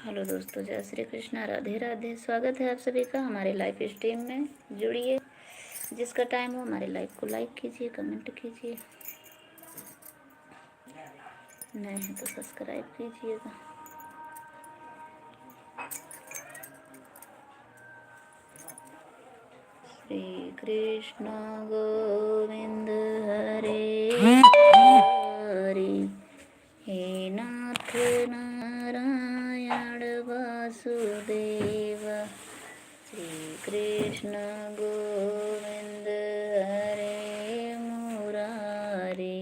Hello दोस्तों, जय श्री कृष्णा, राधे राधे। स्वागत है आप सभी का हमारे लाइव स्ट्रीम में। जुड़िए, जिसका टाइम हो हमारे लाइव को लाइक कीजिए, कमेंट कीजिए, नए हैं तो सब्सक्राइब कीजिएगा। श्री कृष्ण गोविंद हरे हरि, हे नाथ नारायण वासुदेव। श्री कृष्ण गोविंद हरे मुरारी,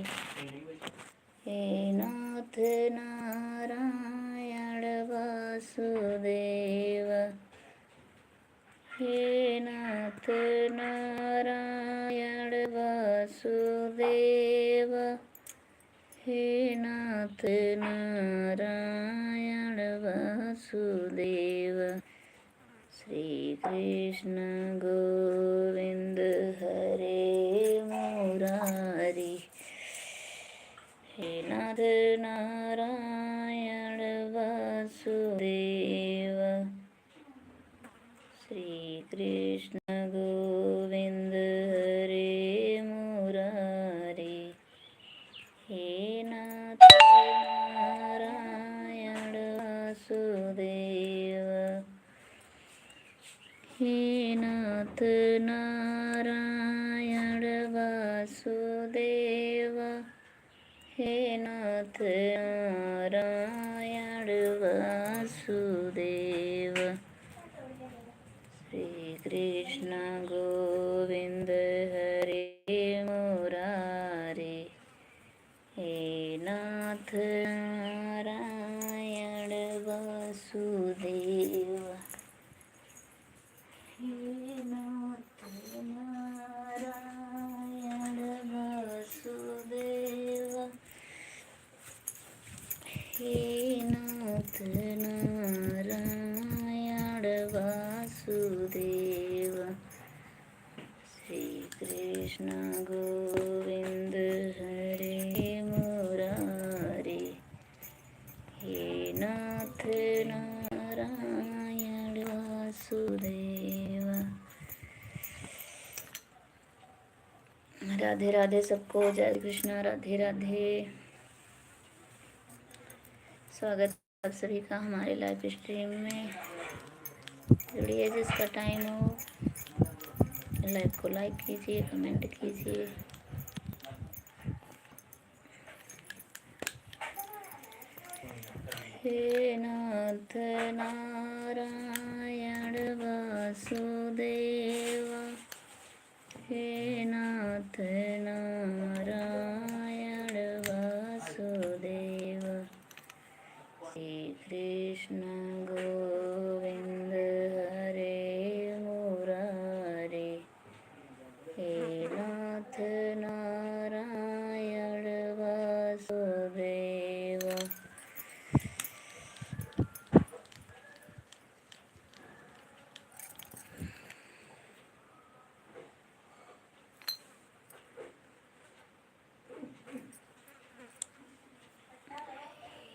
हे नाथ नारायण वासुदेव। हे नाथ नारायण वासुदेव, हे नाथ नारायण वासुदेव। श्री कृष्ण गोविंद हरे मुरारी, हे नाथ नारायण वासुदेव। श्री कृष्ण गोविंद हरे मुरारी, हे नाथ नारायण वासुदेव। हे नाथ नारायण वासुदेव, हे नाथ नारायण वासुदेव। श्री कृष्ण गोविंद हरे मुरारी, हे नाथ नारायण वासुदेव। हे नाथ नारायण वासुदेव, हे नाथ नारायण वासुदेव। श्री कृष्ण गोविंद हरे मुरारी, हे नाथ नारायण वासुदेव। राधे राधे सबको, जय कृष्णा, राधे राधे। स्वागत है आप सभी का हमारे लाइव स्ट्रीम में। जुड़िए, जिसका टाइम हो लाइव को लाइक कीजिए, कमेंट कीजिए। हे नाथ नारायण वासुदेव, हे नाथ नारायण वासुदेव। श्री कृष्ण गोविंद हरे मुरारी, हे नाथ नारायण वासुदेव।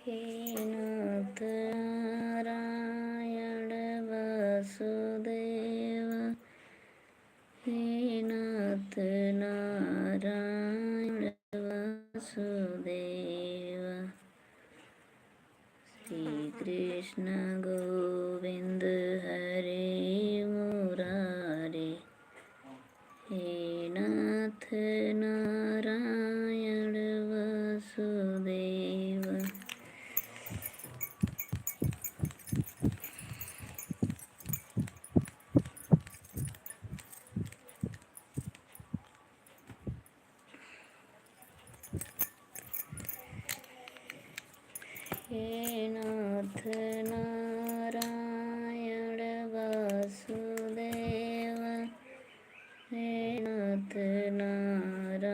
हे नाथ नारायण वासुदेव, हे नाथ नारायण वासुदेव। श्री कृष्ण गोविंद हरे मुरारी, हे नाथ नारायण वासुदेव। हे नाथ नारायण वासुदेव, हे नाथ नारायण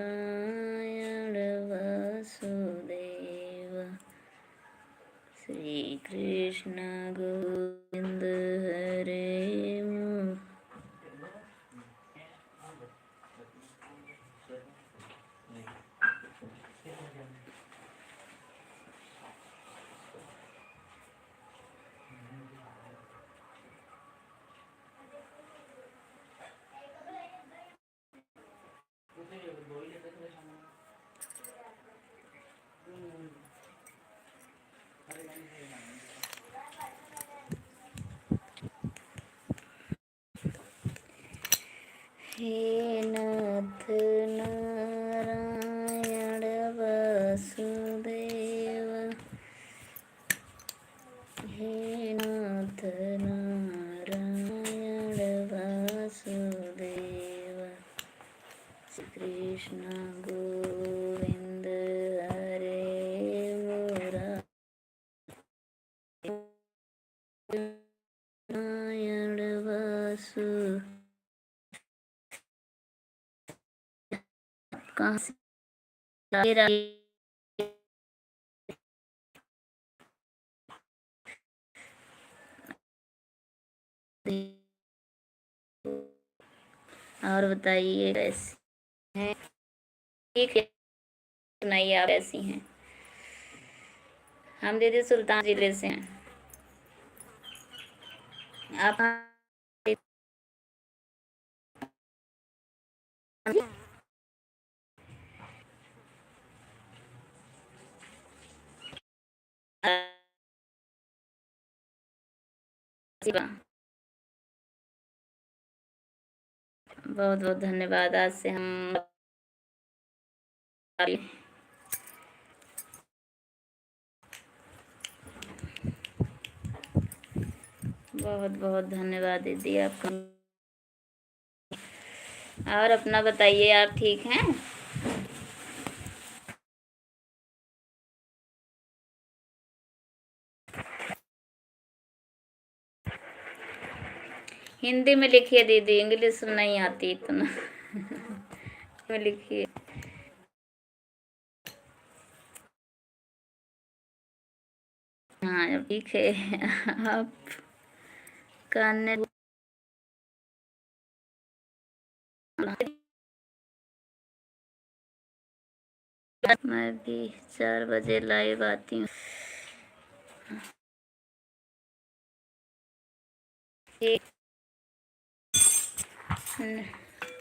वासुदेव। हे नाथ नारायण वासुदेव, हे नाथ नारायण वासुदेव, श्री कृष्ण गोविंद हरे नारायण वासु। कहाँ से और बताइए कैसी हैं? ठीक है, सुनाइए आप कैसी हैं? हम दीदी सुल्तान जिले से हैं। आप बहुत बहुत धन्यवाद। आज से हम बहुत बहुत धन्यवाद दीदी आपका। और अपना बताइए, आप ठीक हैं? हिंदी में लिखिए दीदी, इंग्लिश नहीं आती इतना। में लिखिए। हाँ ठीक है। आप करने मैं भी 4 बजे लाइव आती हूँ।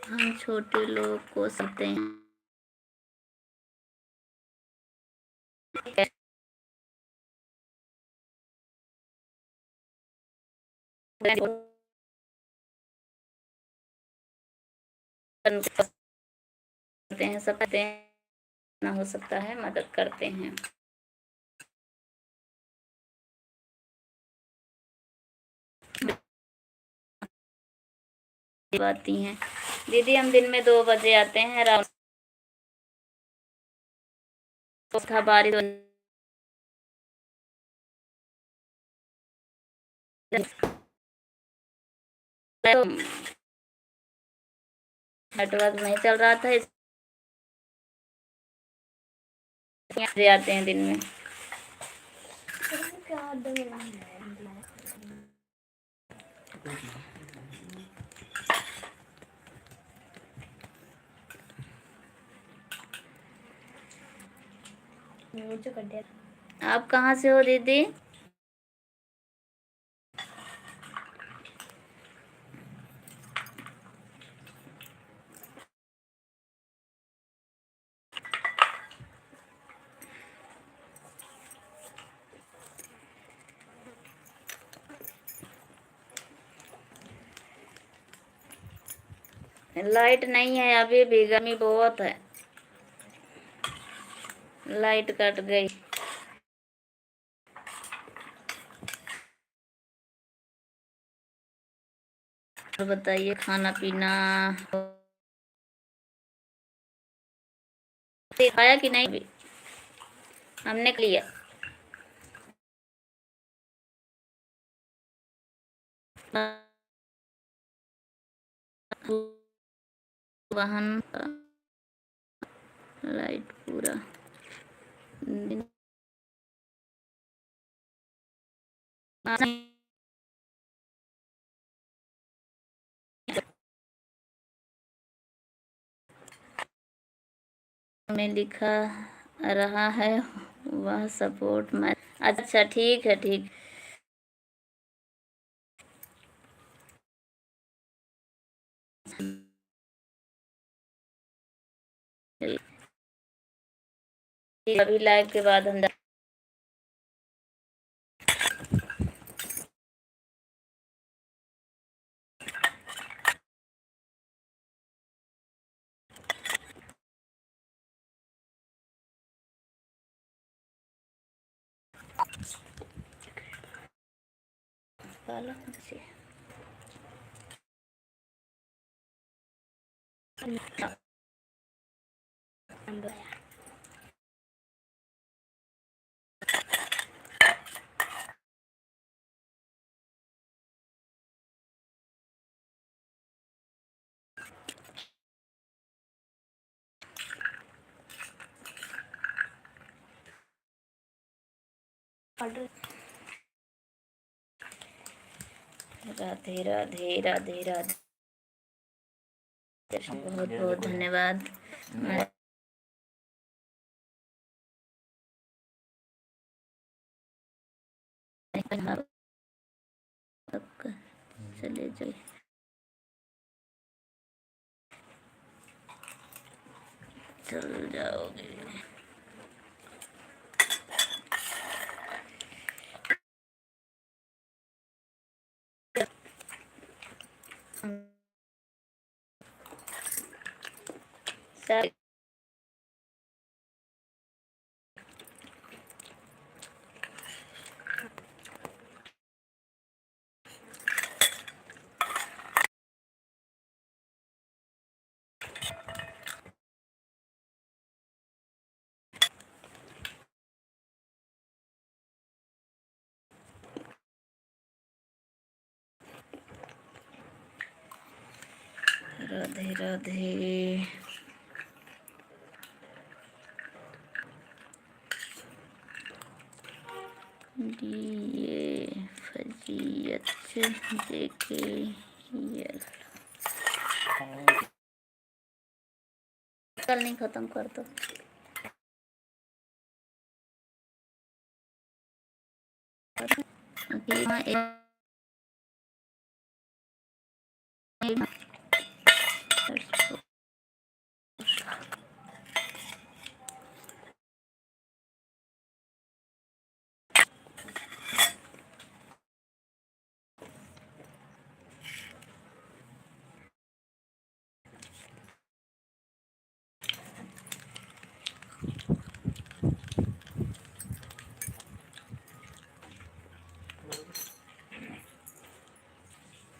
हम छोटे लोग को सुनते हैं। करते हैं, सब करते हैं, ना हो सकता है मदद करते हैं। आती हैं दीदी, हम दिन में 2 बजे आते हैं। रात था बारिश, तो नेटवर्क नहीं चल रहा था, इसलिए आते हैं दिन में। आप कहाँ से हो दीदी? लाइट नहीं है अभी भी, गर्मी बहुत है। लाइट कट गई। तो बताइए, खाना पीना खाया कि नहीं? भी हमने लिया। वाहन लाइट पूरा दिन में लिखा रहा है वह सपोर्ट मैं। अच्छा ठीक है, ठीक। अभी लाइव के बाद हम पालक मच्छी राधे राधे राधे राधे। बहुत बहुत धन्यवाद। चले जाइए, चल जाओगे। राधे राधे। ये फजीयत जेके कल नहीं खत्म कर दो।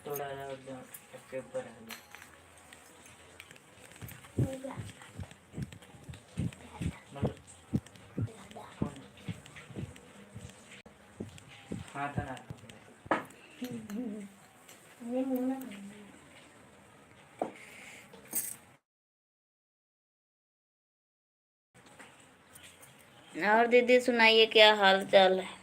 थोड़ा के ऊपर हाँ था ना। और दीदी सुनाइए, क्या हाल चाल है?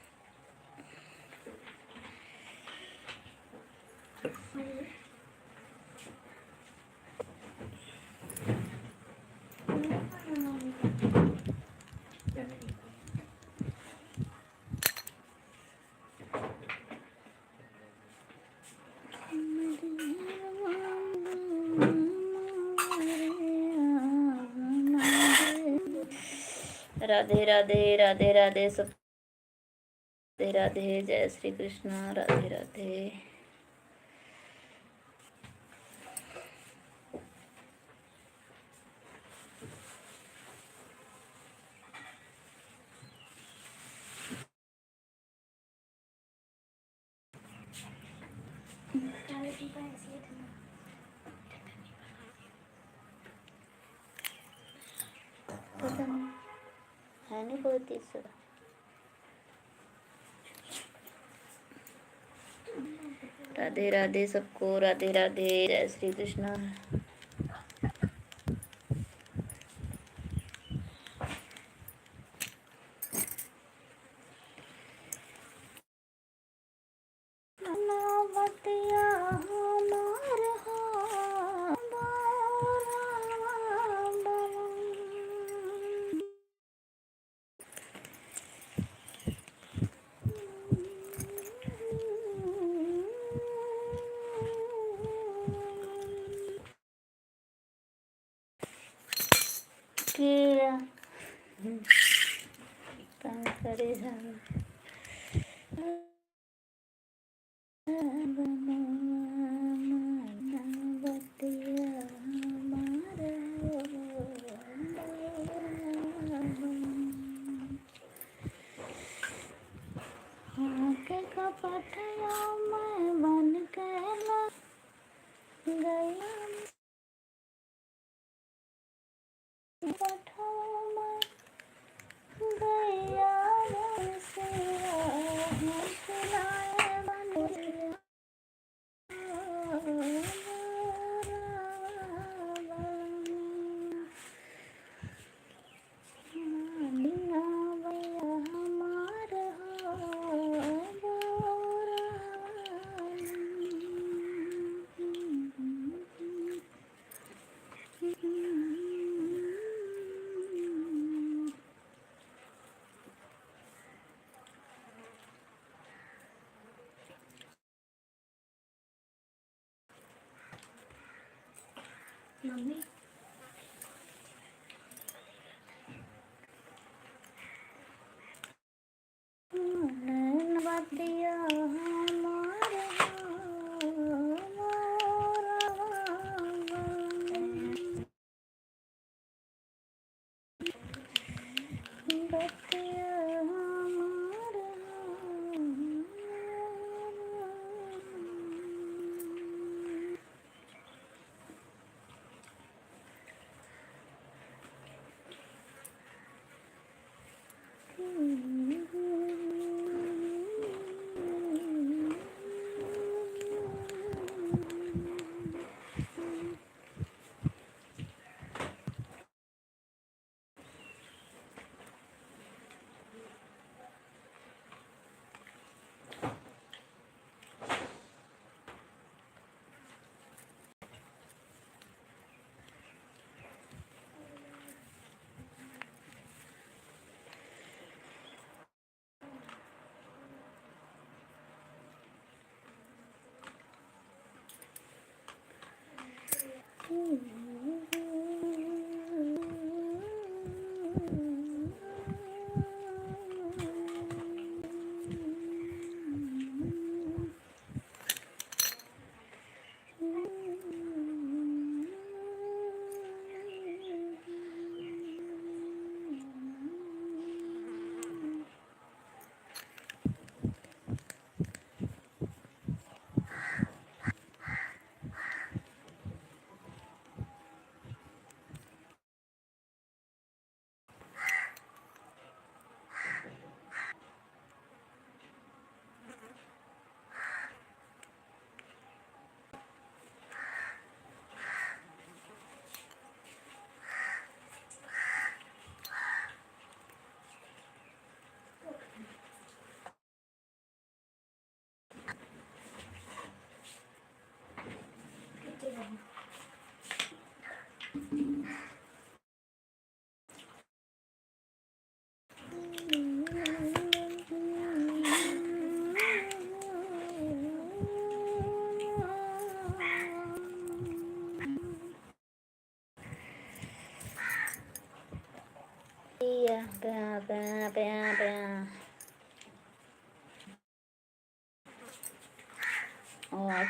राधे राधे राधे राधे सब। राधे राधे, जय श्री कृष्ण। राधे राधे। है नहीं कोई तीसरा। राधे राधे सबको। राधे राधे, जय श्री कृष्ण। मम्मी दिया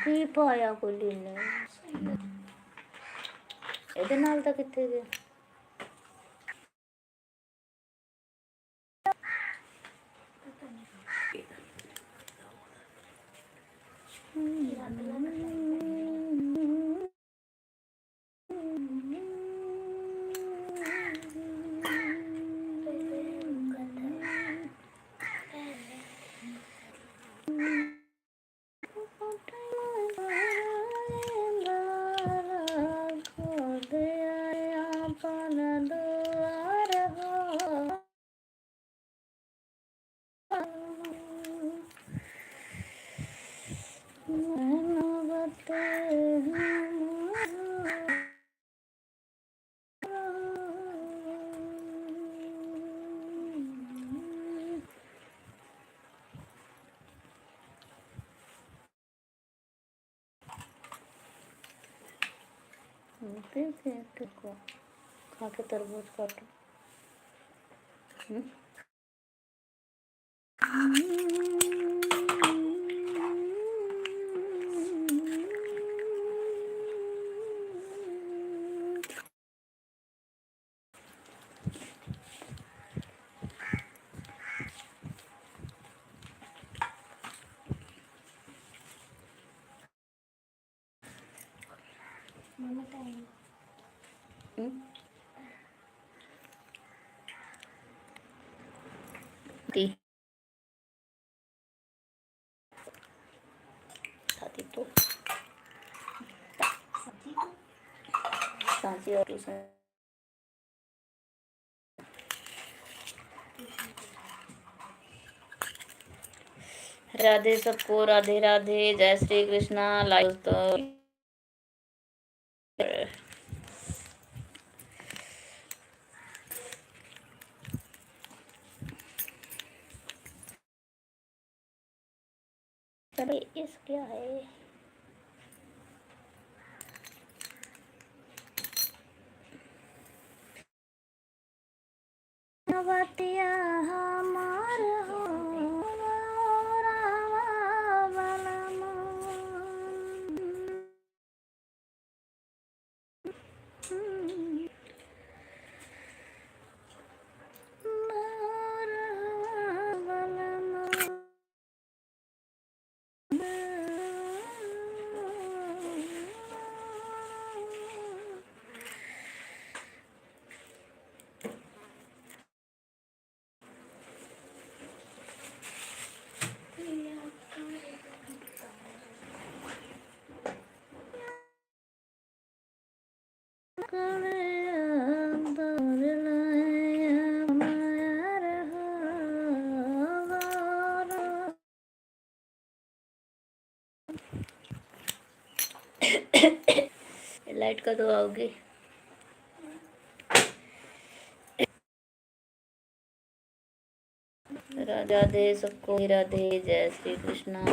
ਕੀ ਪਾਇਆ ਕੋਲੀ ਨੇ ਇਹਦੇ ਨਾਲ ਤਾਂ ਕਿੱਥੇ ਗਿਆ को खा के तरबूज काटो छाती तो सांची और राधे सबको, राधे राधे, जय श्री कृष्णा। लाइव तो अरे इस क्या है बतिया हमार हो रामा बलमा। लाइट का तो आओगे। राधे राधे सबको, राधे, जय श्री कृष्णा।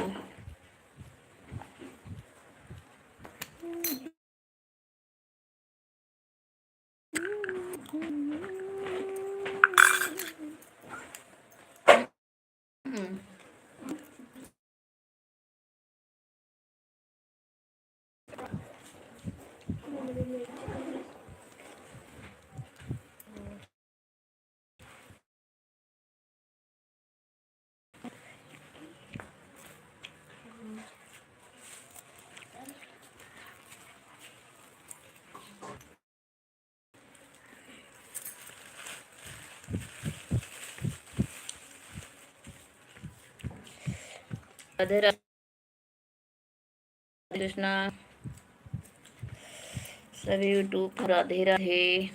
राधे राधे कृष्णा सभी यूट्यूब, राधे राधे।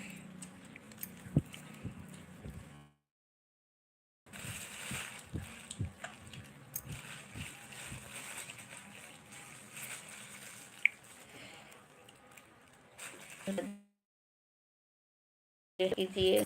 कीजिए।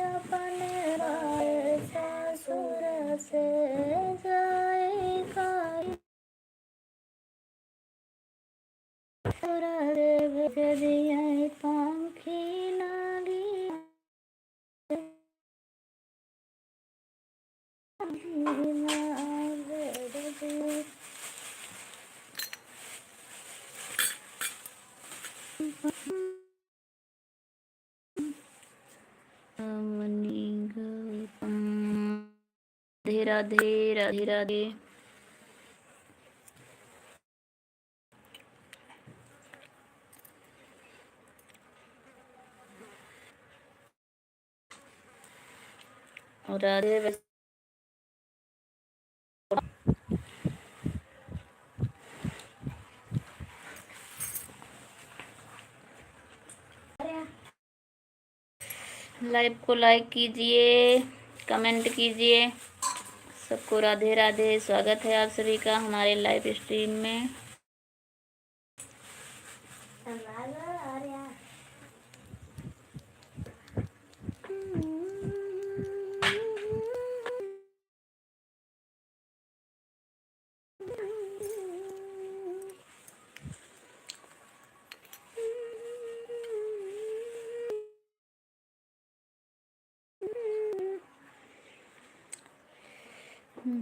अपने राय ससुर से जाए पंखी नागी राधे राधे राधे राधे। राधे लाइव को लाइक कीजिए, कमेंट कीजिए। सबको राधे राधे, स्वागत है आप सभी का हमारे लाइव स्ट्रीम में।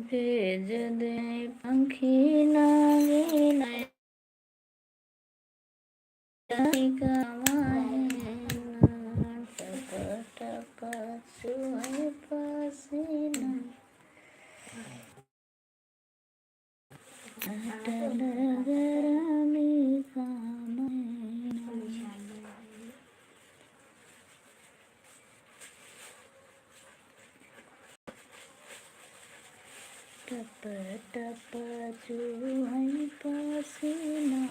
भेज दे पंखी नागी नय टप टप चूहई पसीना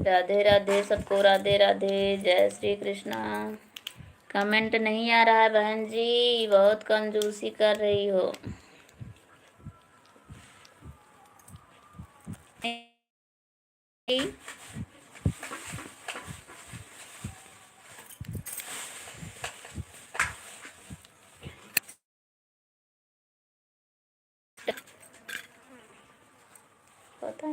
राधे राधे सबको, राधे राधे, जय श्री कृष्णा। कमेंट नहीं आ रहा है बहन जी, बहुत कंजूसी कर रही हो। पता है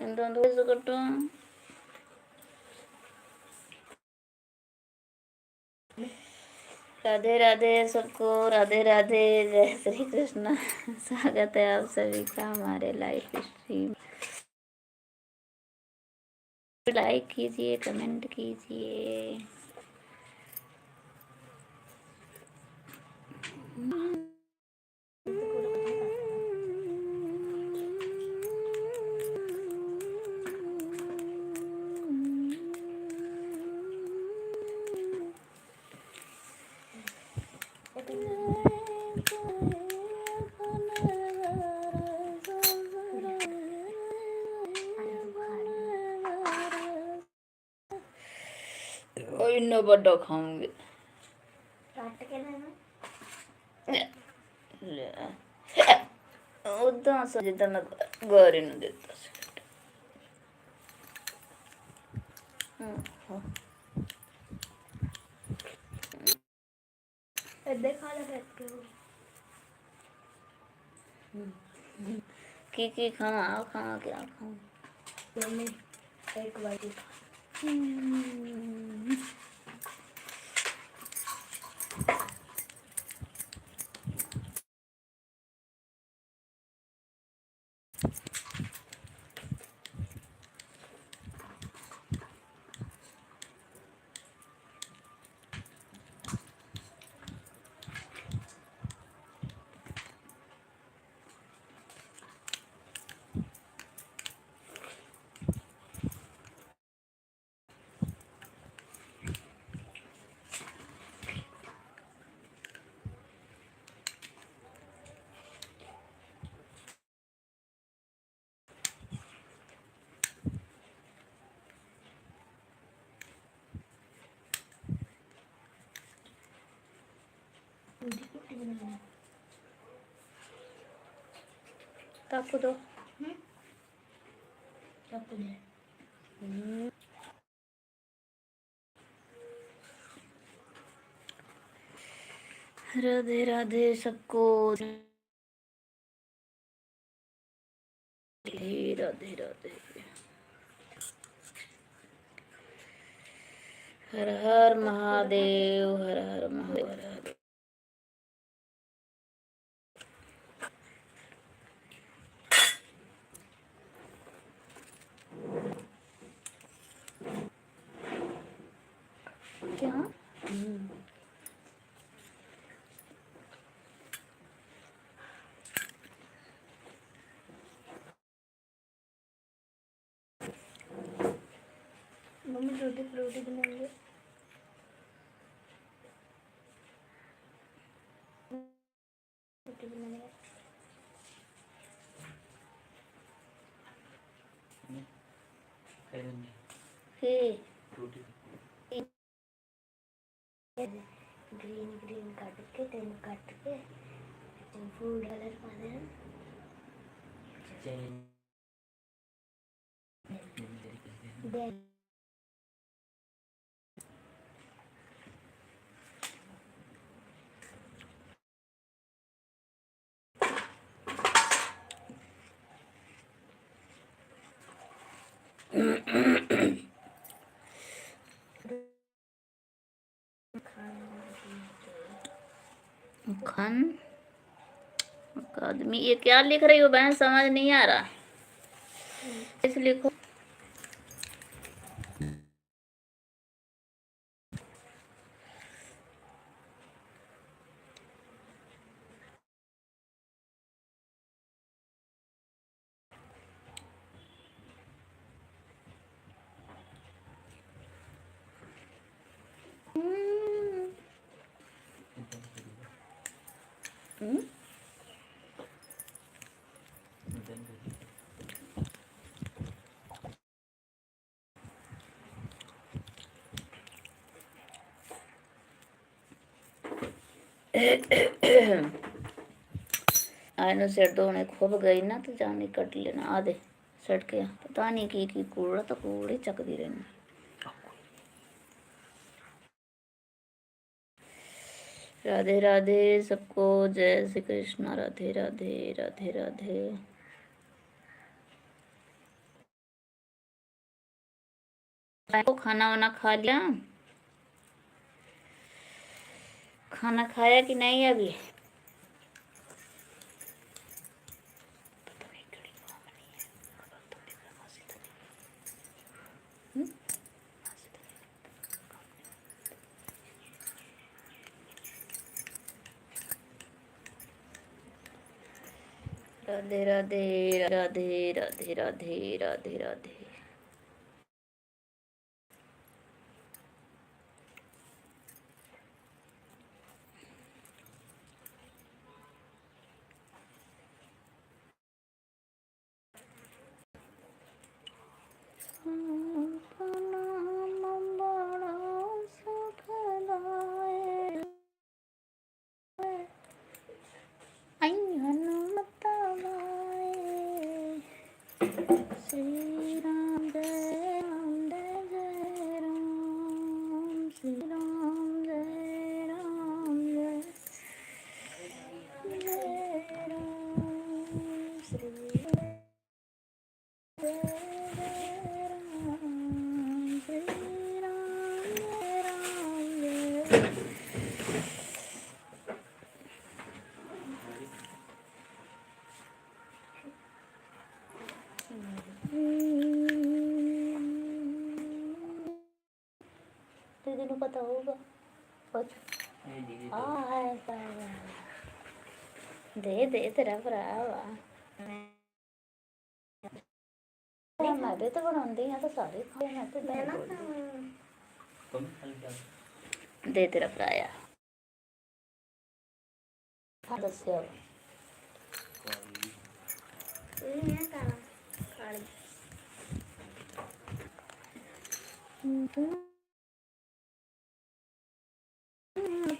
എന്തുകൊണ്ട് പൈസ കിട്ടും? राधे राधे सबको, राधे राधे, जय श्री कृष्णा। स्वागत है आप सभी का हमारे लाइव स्ट्रीम। लाइक कीजिए, कमेंट कीजिए। इन्ना बड़ा खाऊंगी उदा जिदा मैं गौरी ने दिता की खावा खावा क्या खाऊं एक बाटी ताकू दो ताकू दे राधे राधे सबको, राधे राधे, हर हर महादेव, हर हर महादेव, हर हर। क्या मम्मी रोटी रोटी बनाएंगे। ग्रीन ग्रीन काट के तेन काट के फूड कलर पा दे खान आदमी, ये क्या लिख रही हो बहन, समझ नहीं आ रहा। इस लिखो। आयनो सेट दो ने खूब गई ना तो जाने कट लेना आधे सेट के, पता नहीं की कूड़ा तो कूड़े चकदी रहनी। राधे राधे सबको, जय श्री कृष्णा, राधे राधे राधे राधे। खाना वाना खा लिया? खाना खाया कि नहीं अभी? राधे राधे राधे राधे राधे राधे राधे। श्री राम जय राम जय राम, श्री राम जय राम जय राम, श्री दीदी को पता होगा। दे दे तेरा भरा मैं भी तो बनाती हाँ तो सारे खाए मैं तो दे तेरा भराया दस्यो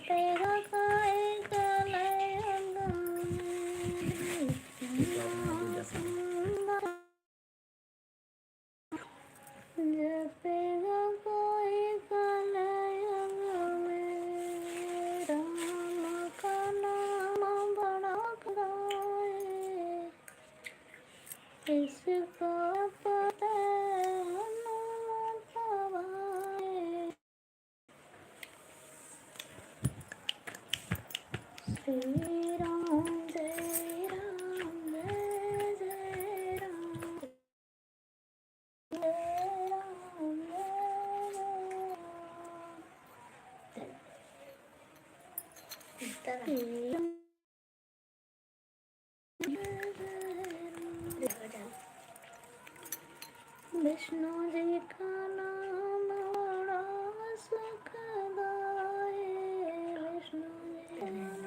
तेरा खाएगा जपेगा कोई कलयुग में, राम का नाम बड़ा गाए, इसको पता हनुमत भाए। श्री राम जय राम जय जय राम, जय राम जय राम। विष्णु जी का नाम बड़ा सुखदाई, विष्णु जी का नाम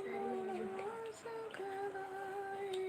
बड़ा सुखदाई,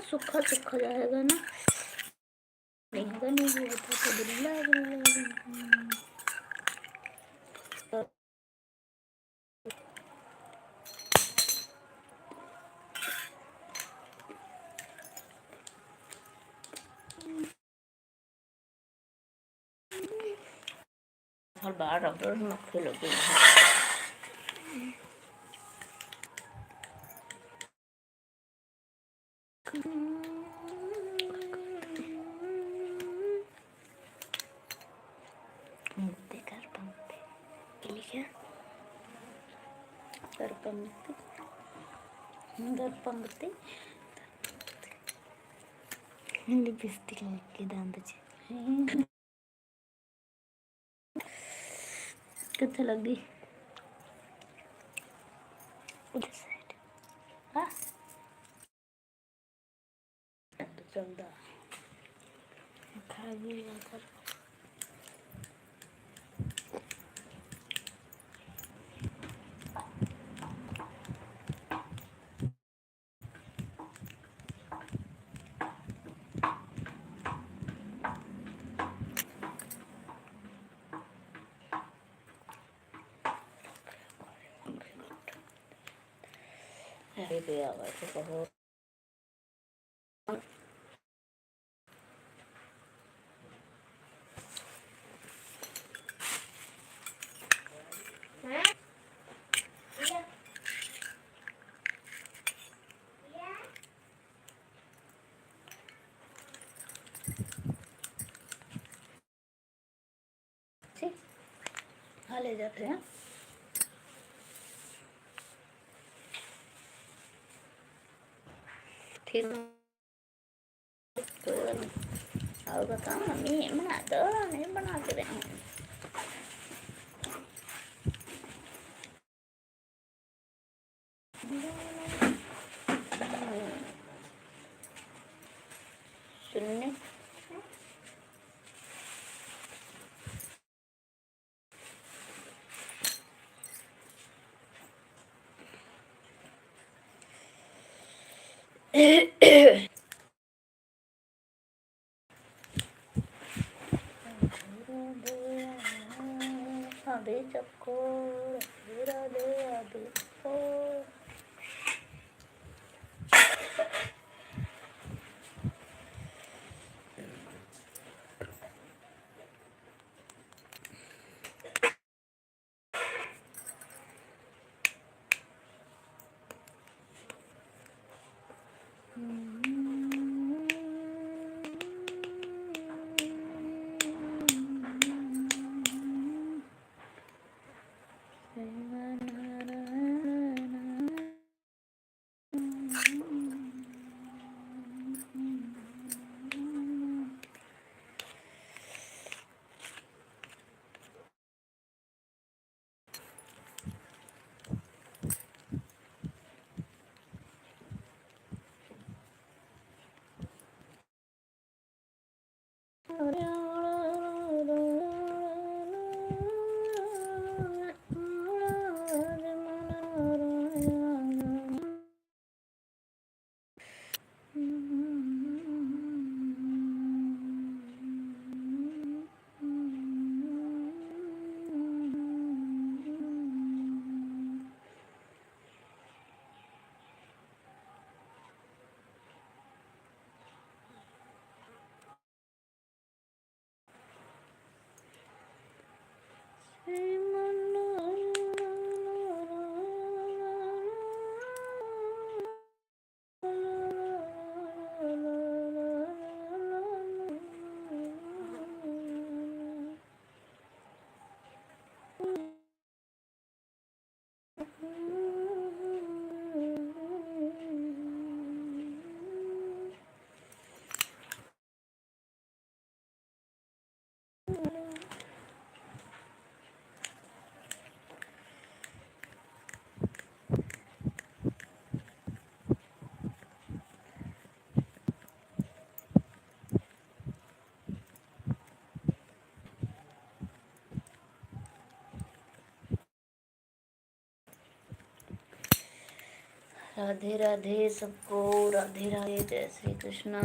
सूखा सूखा जाएगा ना, नहीं होगा, नहीं होता तो बिल्ला हर बार रबर मक्खी लगी पंक्ति लिपस्टिक लेके दांतचे कितने लगी उधर साइड हाँ चलदा खा भी कर पे आवाज तो कहो हाँ ले जाते हैं ठीक और बताओ मम्मी बना दो, नहीं बना के रहे सुनने अभी चक्को राधे अभी राधे राधे सबको, राधे राधे, जय श्री कृष्णा।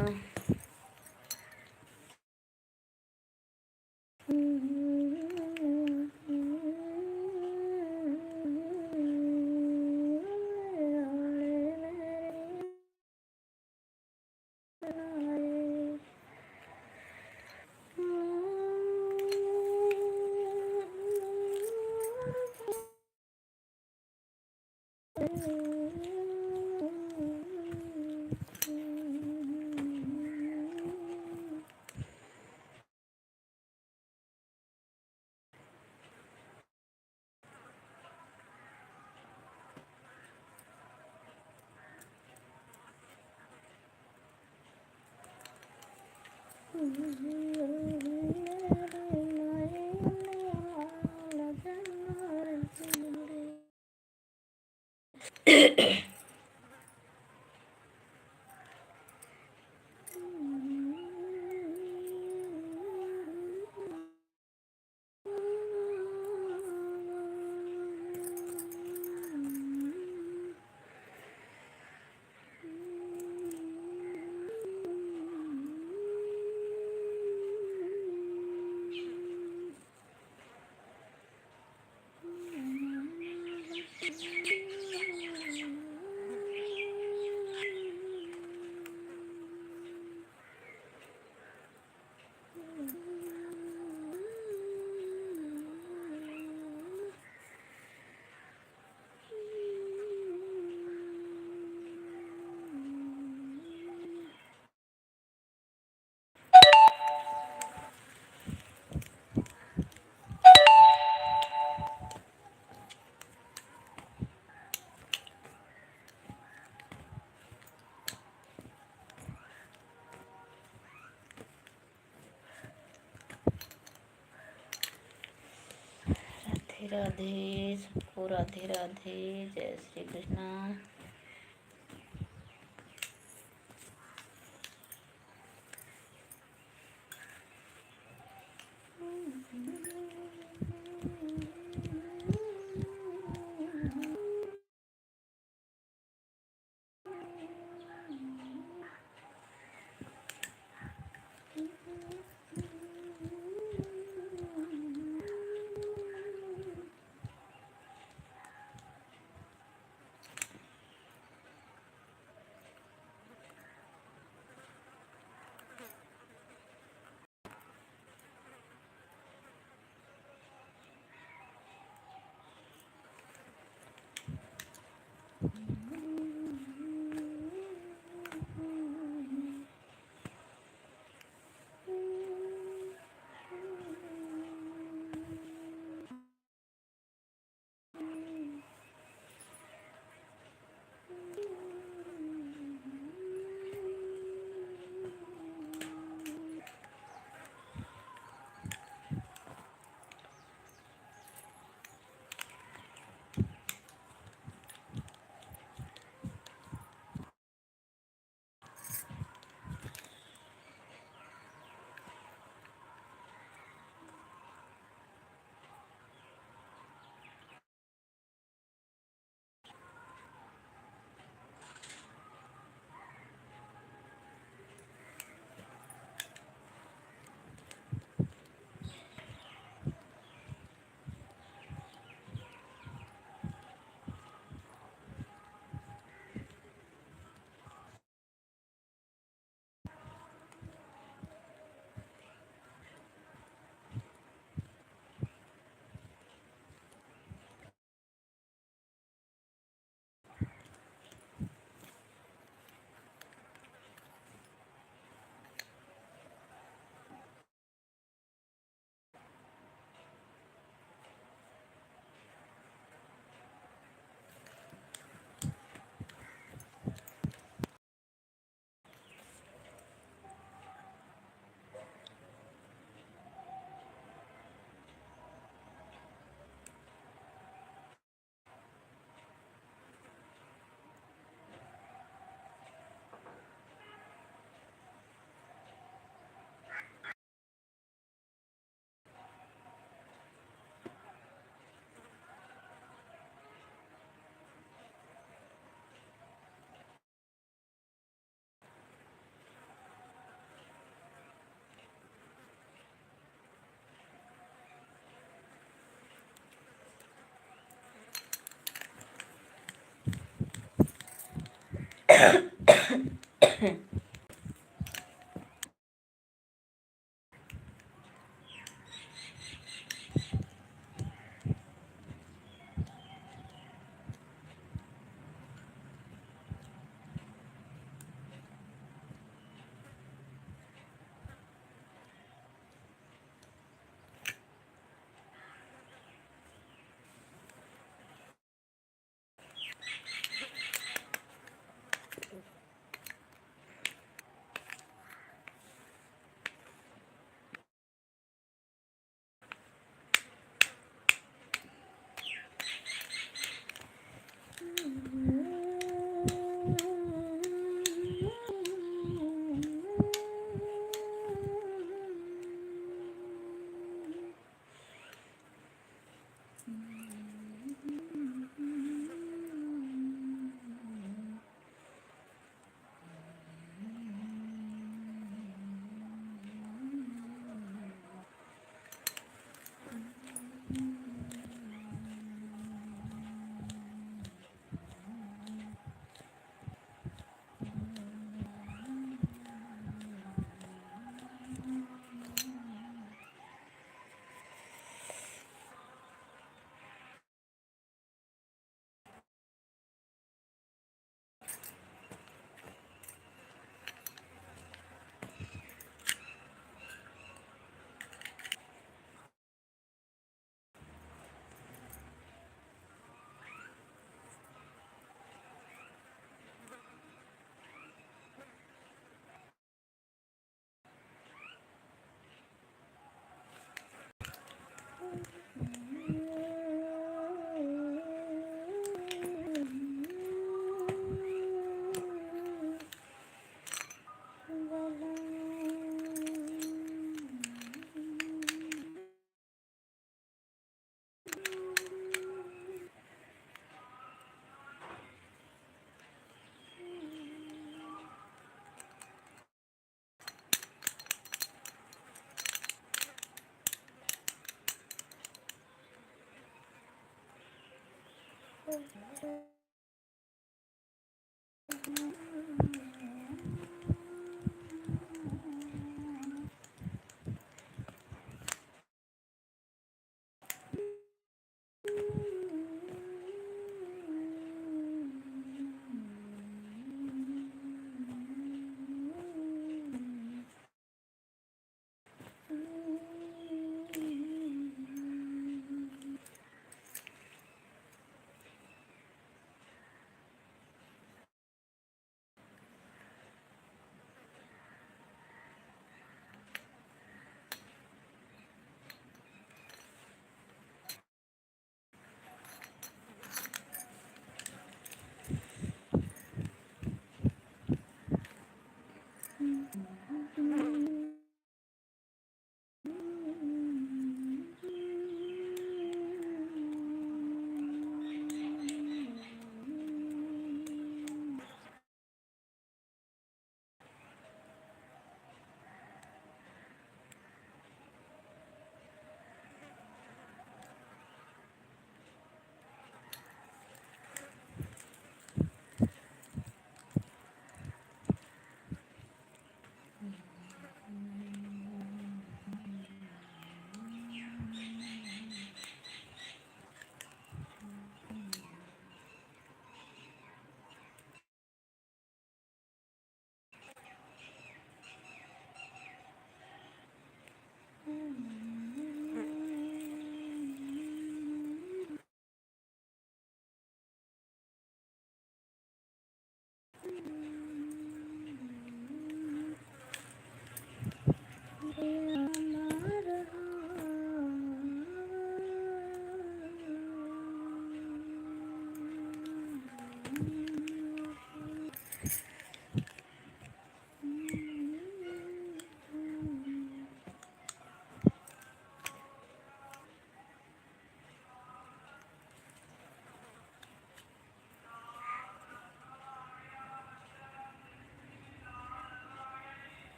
राधे राधे सबको, राधे राधे, जय श्री कृष्णा।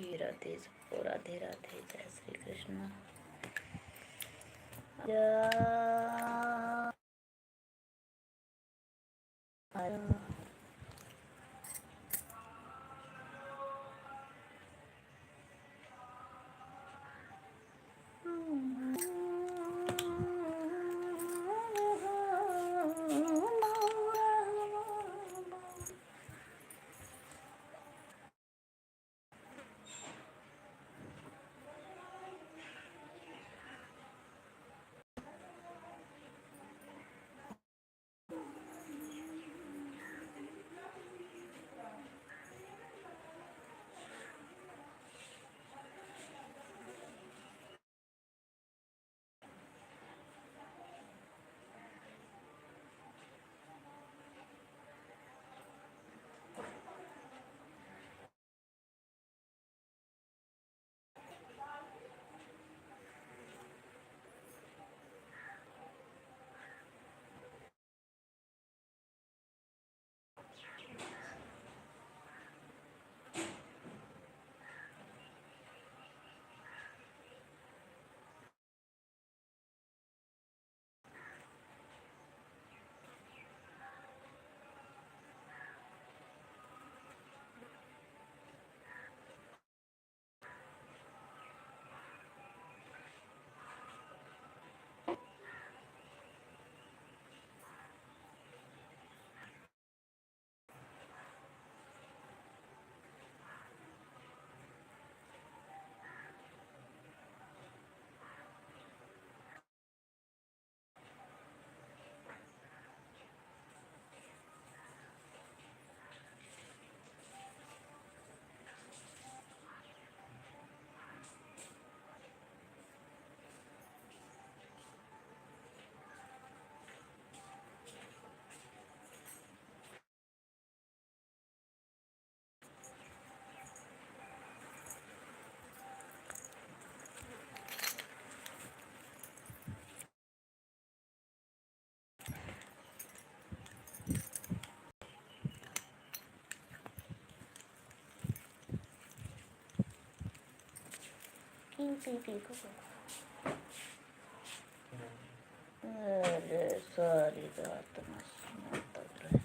राधे राधे सबको राधे राधे। जय श्री कृष्ण। अरे सारी रात मस्त तक रहे।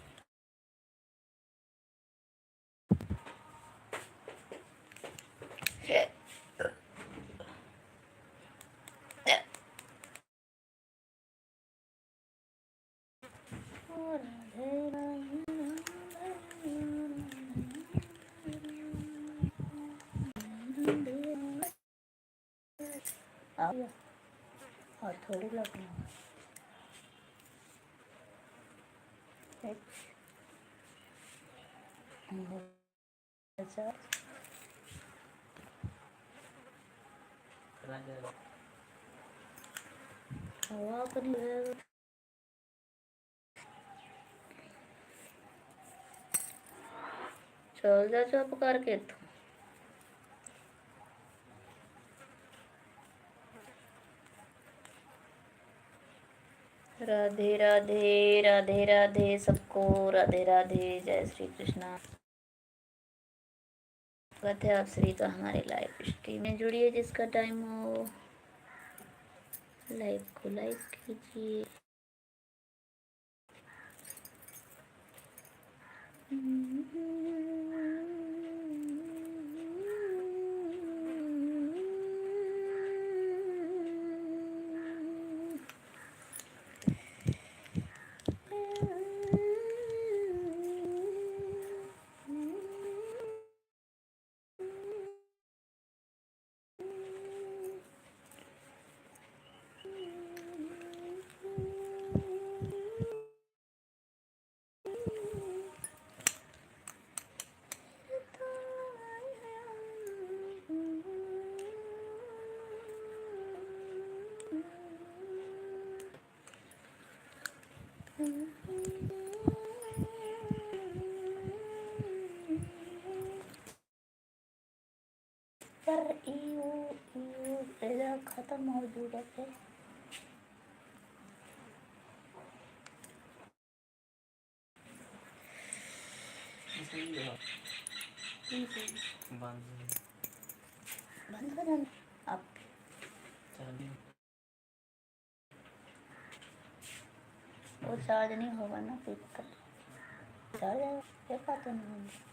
और थोड़ी लगना है। अच्छा, हवा करी है। चल जा चुप करके तू। राधे राधे राधे राधे सबको, राधे राधे, जय श्री कृष्णा। स्वागत है आप सभी का हमारे लाइव स्ट्रीम में। जुड़िए, जिसका टाइम हो लाइव को लाइक कीजिए। पर खत्म मौजूद है फिर। बंद कर देना आप। वो चार्ज नहीं होगा ना, फिर चार्ज है, ये बात तो नहीं होगी।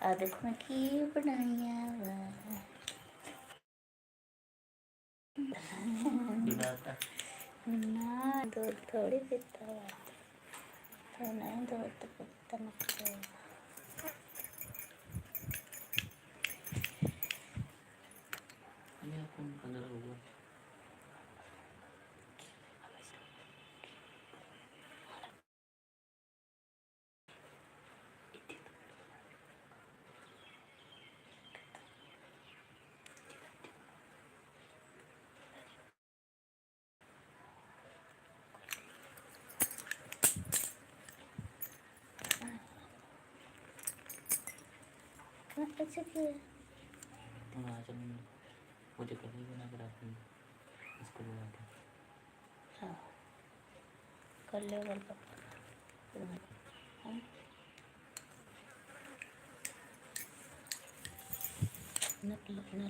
आ देखो मैं की बनाइया ना दूध थोड़ी पीता है तो नहीं दूध तो पीता नहीं ये कौन कलर होगा अच्छा क्यों आज मुझे कल ही बना कर आपने इसको बुला के हाँ कर ले कल पापा हाँ न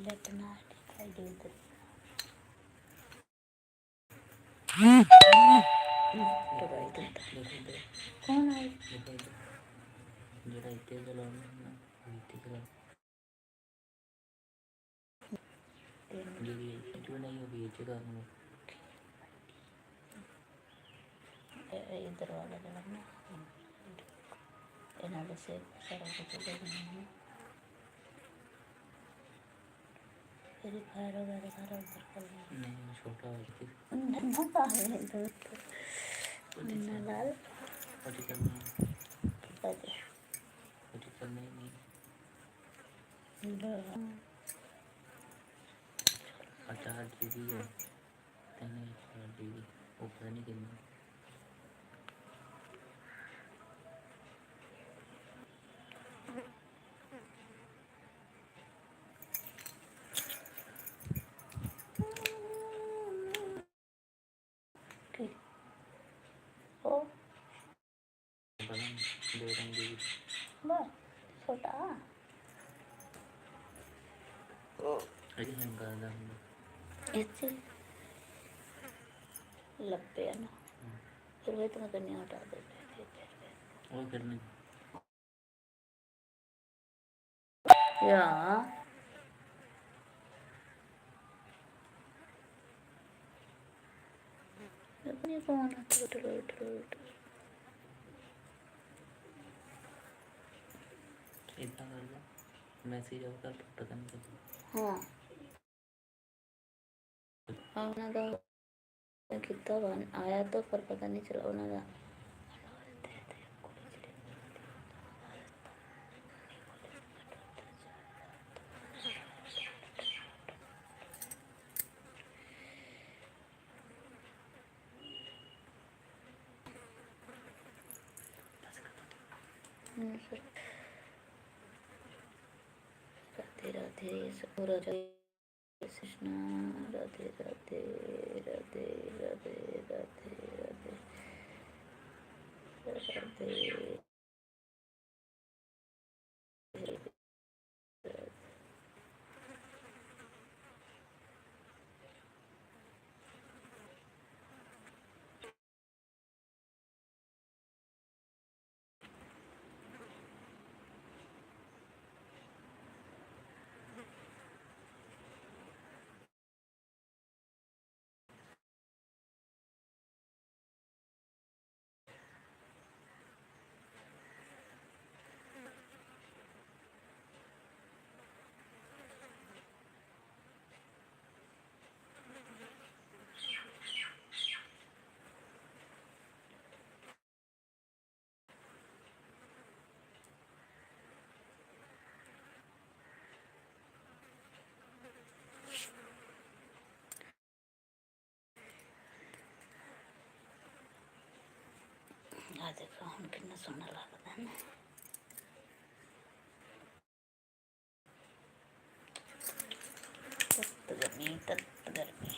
लेटना दिखाई दे दे दवाई देता कौन है जरा इतने चलाओ ना इतने चलाओ जो नहीं होगी ये जगह में इधर वाला जगह ना इन्होंने से सारा कुछ देखना फिर फायर वगैरह सारा उधर कर नहीं छोटा ना पागल है दोस्त ना लाल पटी करना है बजे पटी करना ही नहीं अठारह जीबी है तेने 4 जीबी वो पता नहीं कितना ओ पता नहीं 2 जीबी बस छोटा अरे हम कर रहे ऐसे लपे है ना फिर वही तुम्हें करनी हटा दे और करने या अपनी कौन है टोटल इतना कर लो मैसेज होगा तो पता नहीं चलता हाँ आना था कितना बार आया तो पर पता नहीं चला ना था राधे राधे राधे कृष्ण राधे राधे राधे राधे राधे राधे राधे देखो हम कितना सोना लगता है ना। तत गर्मी तत गर्मी।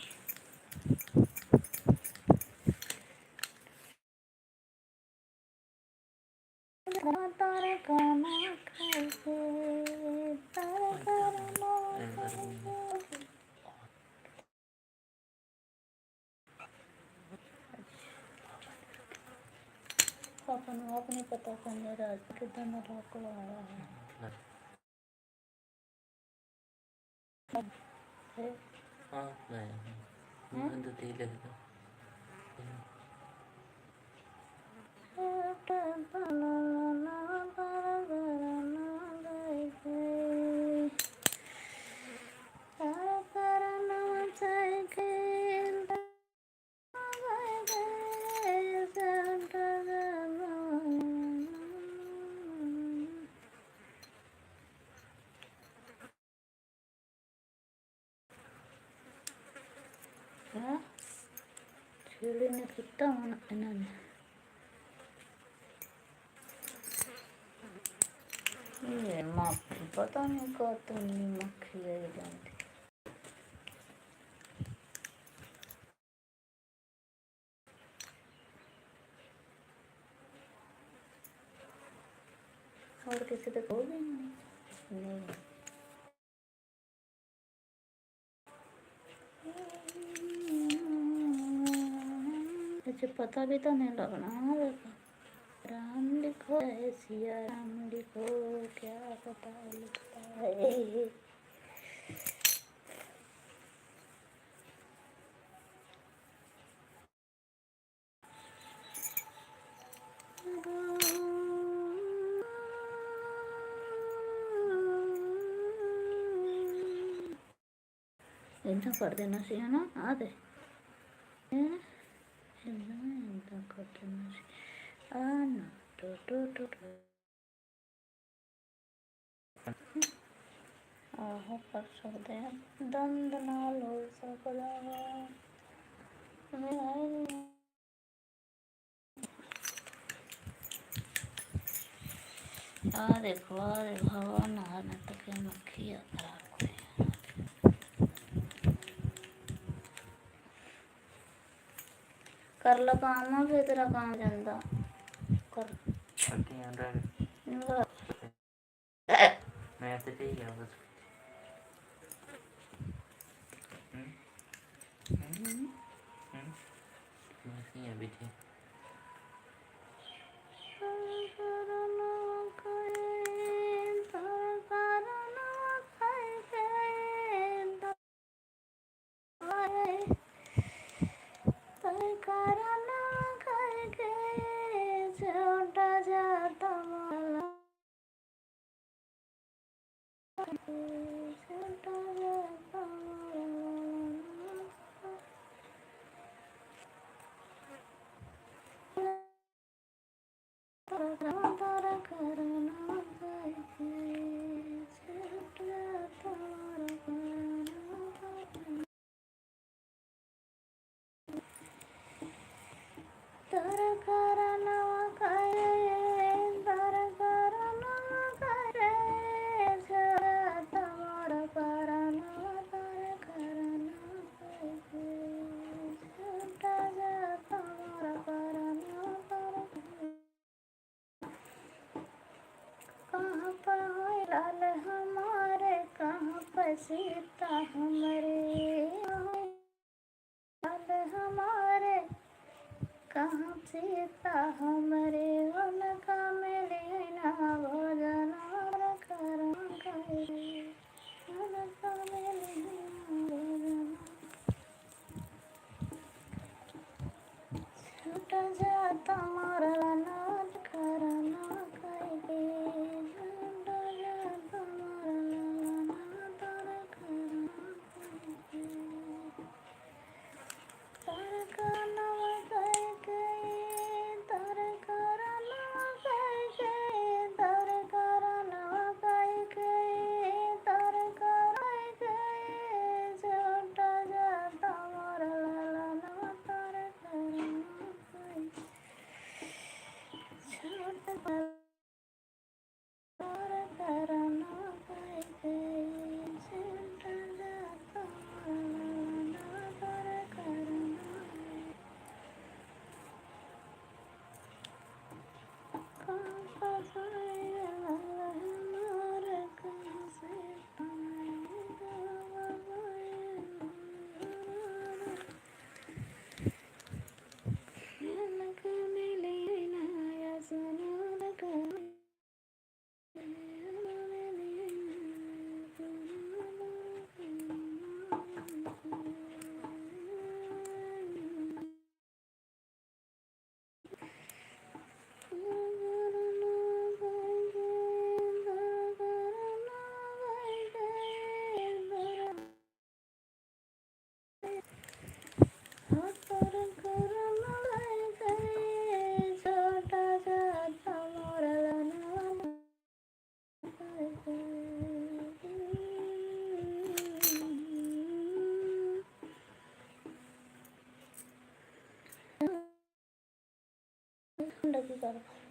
तारे गाना खाइके तारे गाना अपन अपने पता करने राज कितना लाख आया है। हाँ मैं तो तेल लगता चूड़ी ने कितना होना इन्होंने ये मक्खी पता नहीं कतनी मक्खी है जानती। और किसी तक हो गई नहीं। मुझे पता भी तो नहीं लगना। देखो राम लिखो है सिया राम लिखो क्या पता लिखता है। इतना कर देना चाहिए ना आधे इतना कर देना चाहिए ना तो आहो कर सकते हैं दंड नाल हो सकता है। देखो हवा नहाने तक मक्खी खराब हुई कर लो काम फिर तेरा काम जाता कर मैं तो चाहिए बस मैं अभी थे लाल हमारे कहाँ पर सीता हमारे लाल हमारे कहाँ सीता हमारे उनका मिले ना भोजन कर उनका मिले ना भोजन छूट जाता मारा नाच करना कहे कर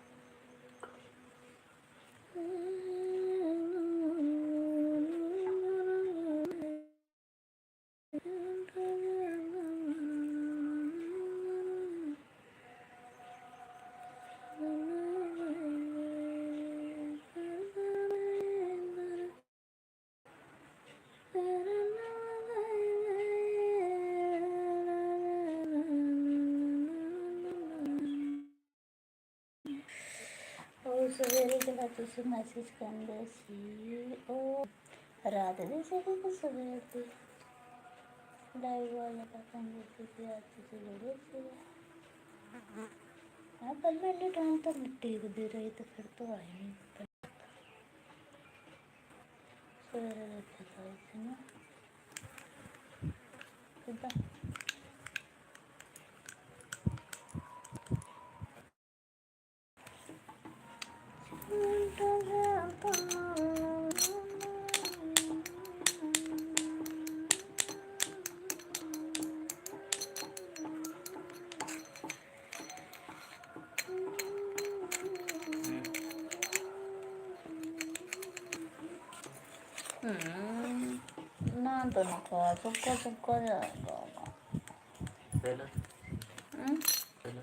और सवेरे जरा तुझे मैसेज करते सी ओ रात दे से कि सवेरे दी लाइव वाला का कहते सी कि आज तुझे लड़े सी हाँ पर मैंने टाइम तो टेक दे रही तो फिर तो आई नहीं सवेरे रखे था इसे ना कितना ना तो ना खा चुपका चुपका जाएगा पहला हम्म पहला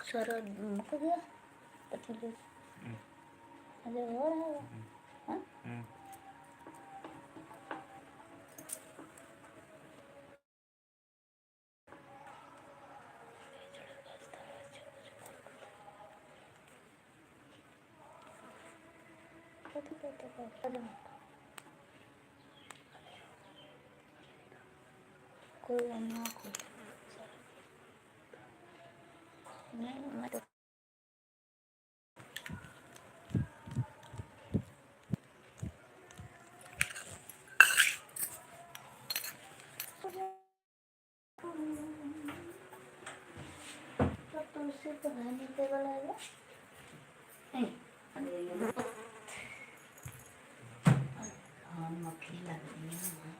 सारा मुक गया पतली अरे हो रहा है हाँ कोई ना कोई नहीं मैं तो तुलसी को रहने के वाला है नहीं हाँ मक्खी लग रही है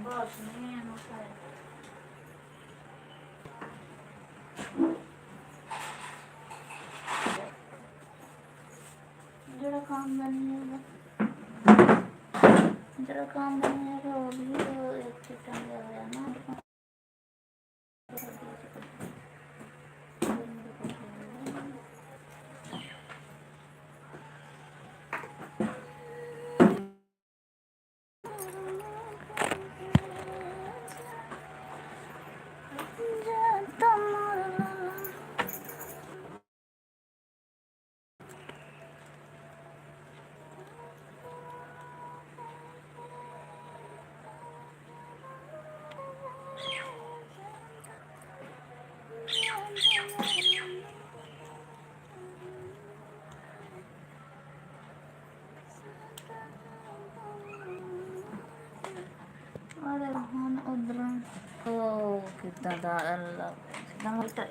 बस नहीं है जरा काम बनेगा जरा काम बनेगा वो भी तो एक सिस्टम हो गया ना अरे हम उधर ओ कितना दाल कितना मोटा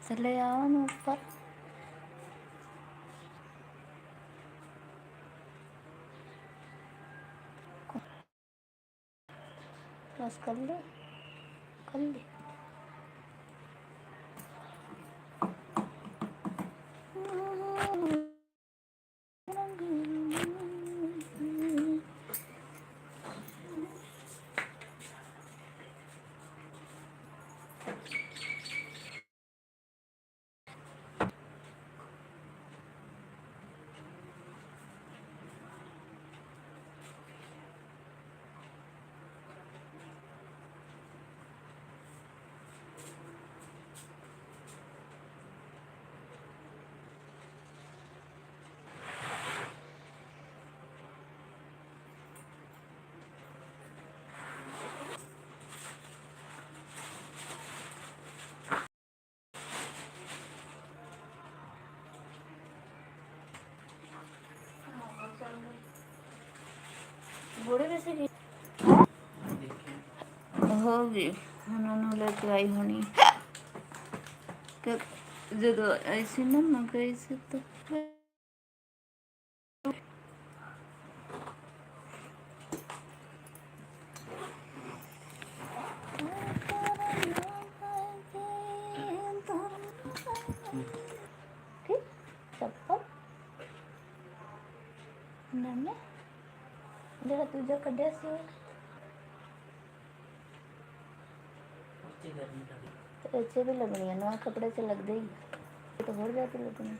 चले आओ ना ऊपर। बस कर ले, कर ले। बूढ़े वैसे की होगी, उन्होंने लेके आई होनी जो ऐसे ना मगर ऐसे तो चप्पल नन्हे जरा तुझे कड्या से तो अच्छे भी लगनी है, नवा कपड़े से लग गई तो हो जाती लगनी।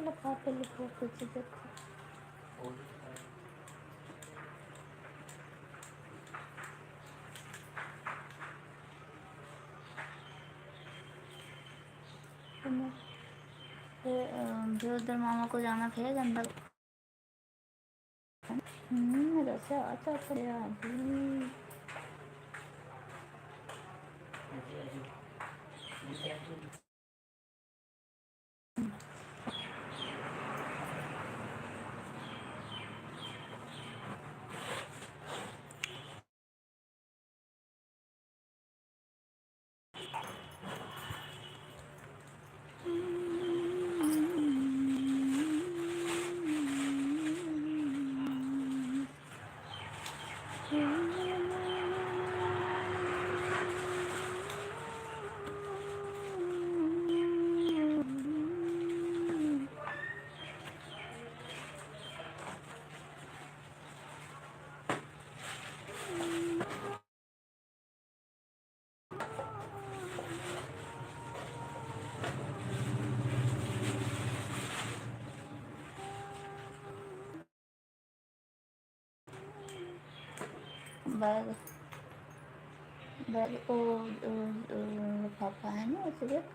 लिफाफे लिखो पीछे देखो। जो उधर मामा को जाना थे गंदा रसा आता पड़ा अभी। बैग बैग ओ लिफाफा है ना उसे देख।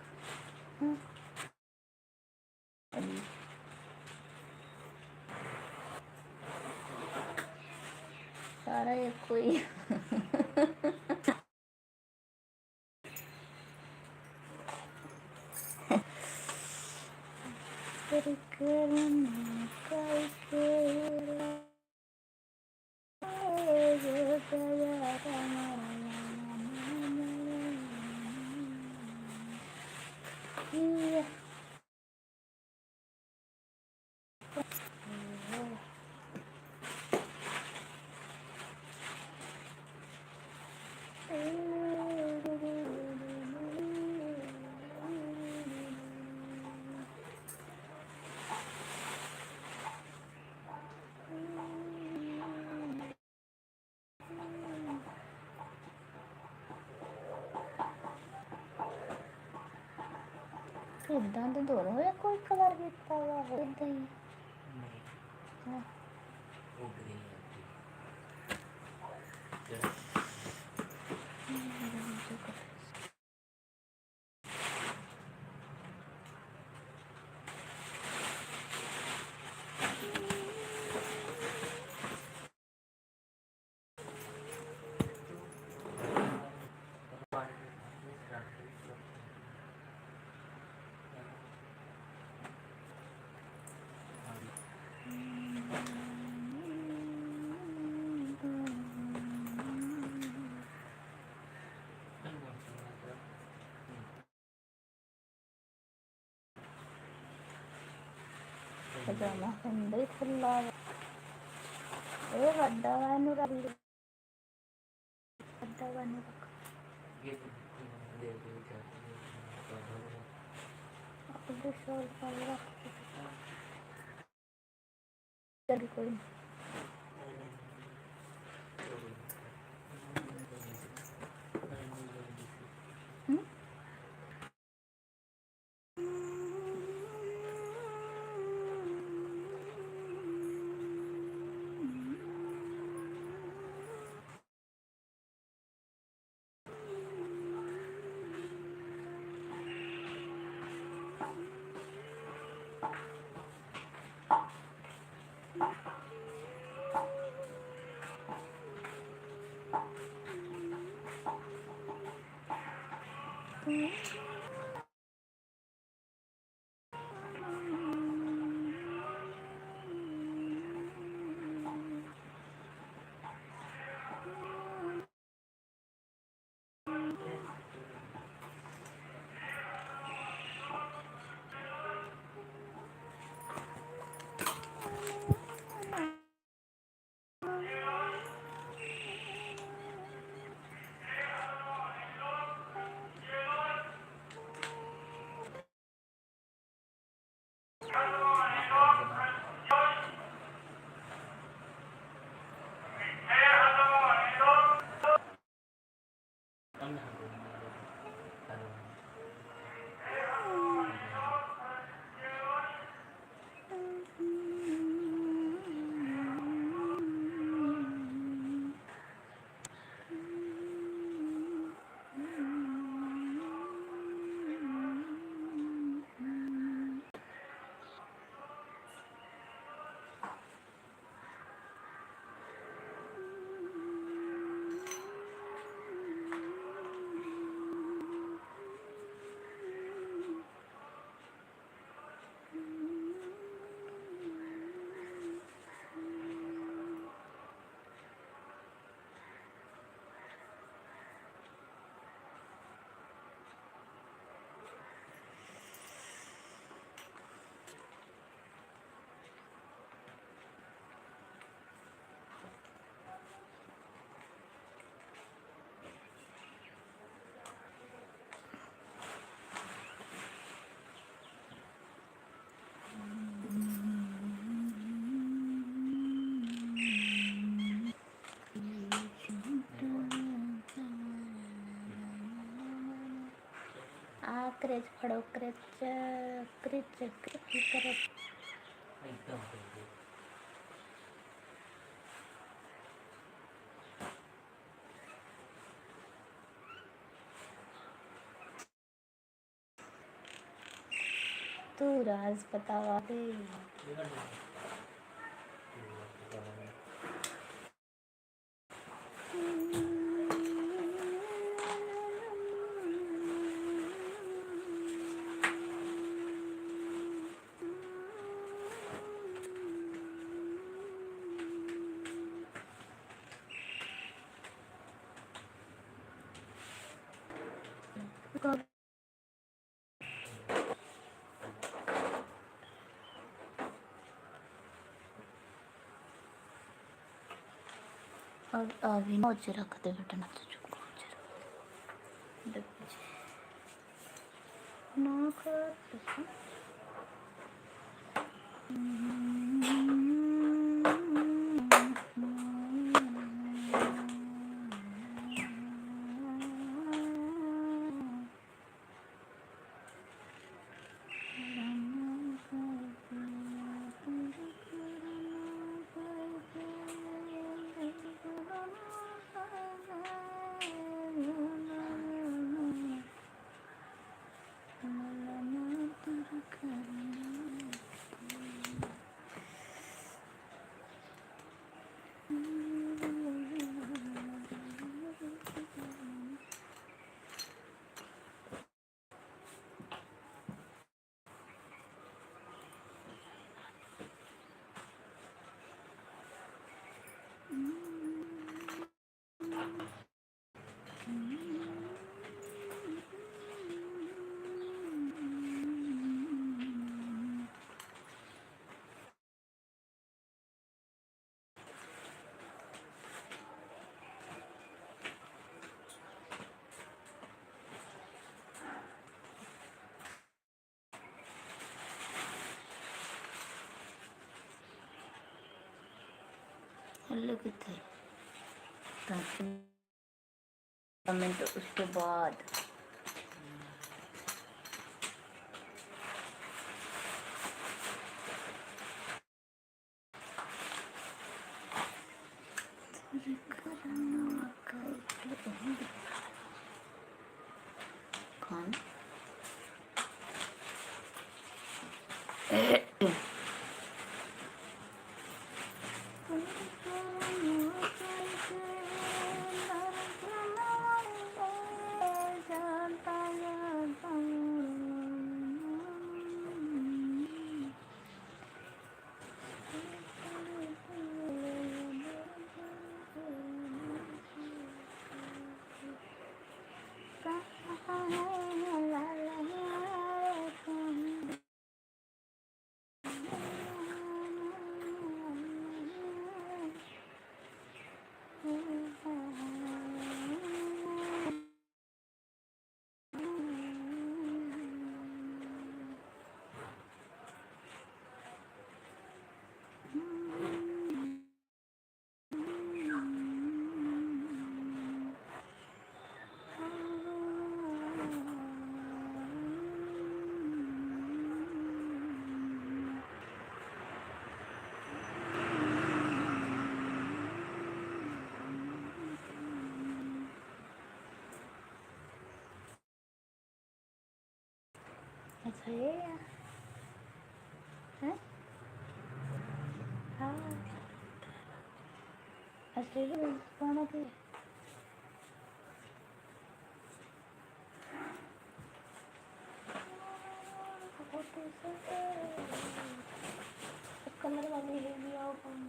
आ रहा है कोई। इदा तो दोनों है, कोई कलर किया हुआ है इदा ही। नहीं हाँ, उठ गई है आपकी। पजामा अंदर खुला है। ये वड्डा है नु रख ली। वड्डा बने रख। ये तो दे दे क्या अपने शॉल पर रख। चल कोई। हम्म? क्रेच फड़ो क्रेच क्रेच क्रेच। एकदम सही। तू राज बतावा दे। अब अभी नोच रखते बेटा ना तो चुप हो ना कर लोग थे कमेंट उसके बाद कौन अच्छा ये है हाँ अच्छा ये कौन है कलर वाली है भी आओ कौन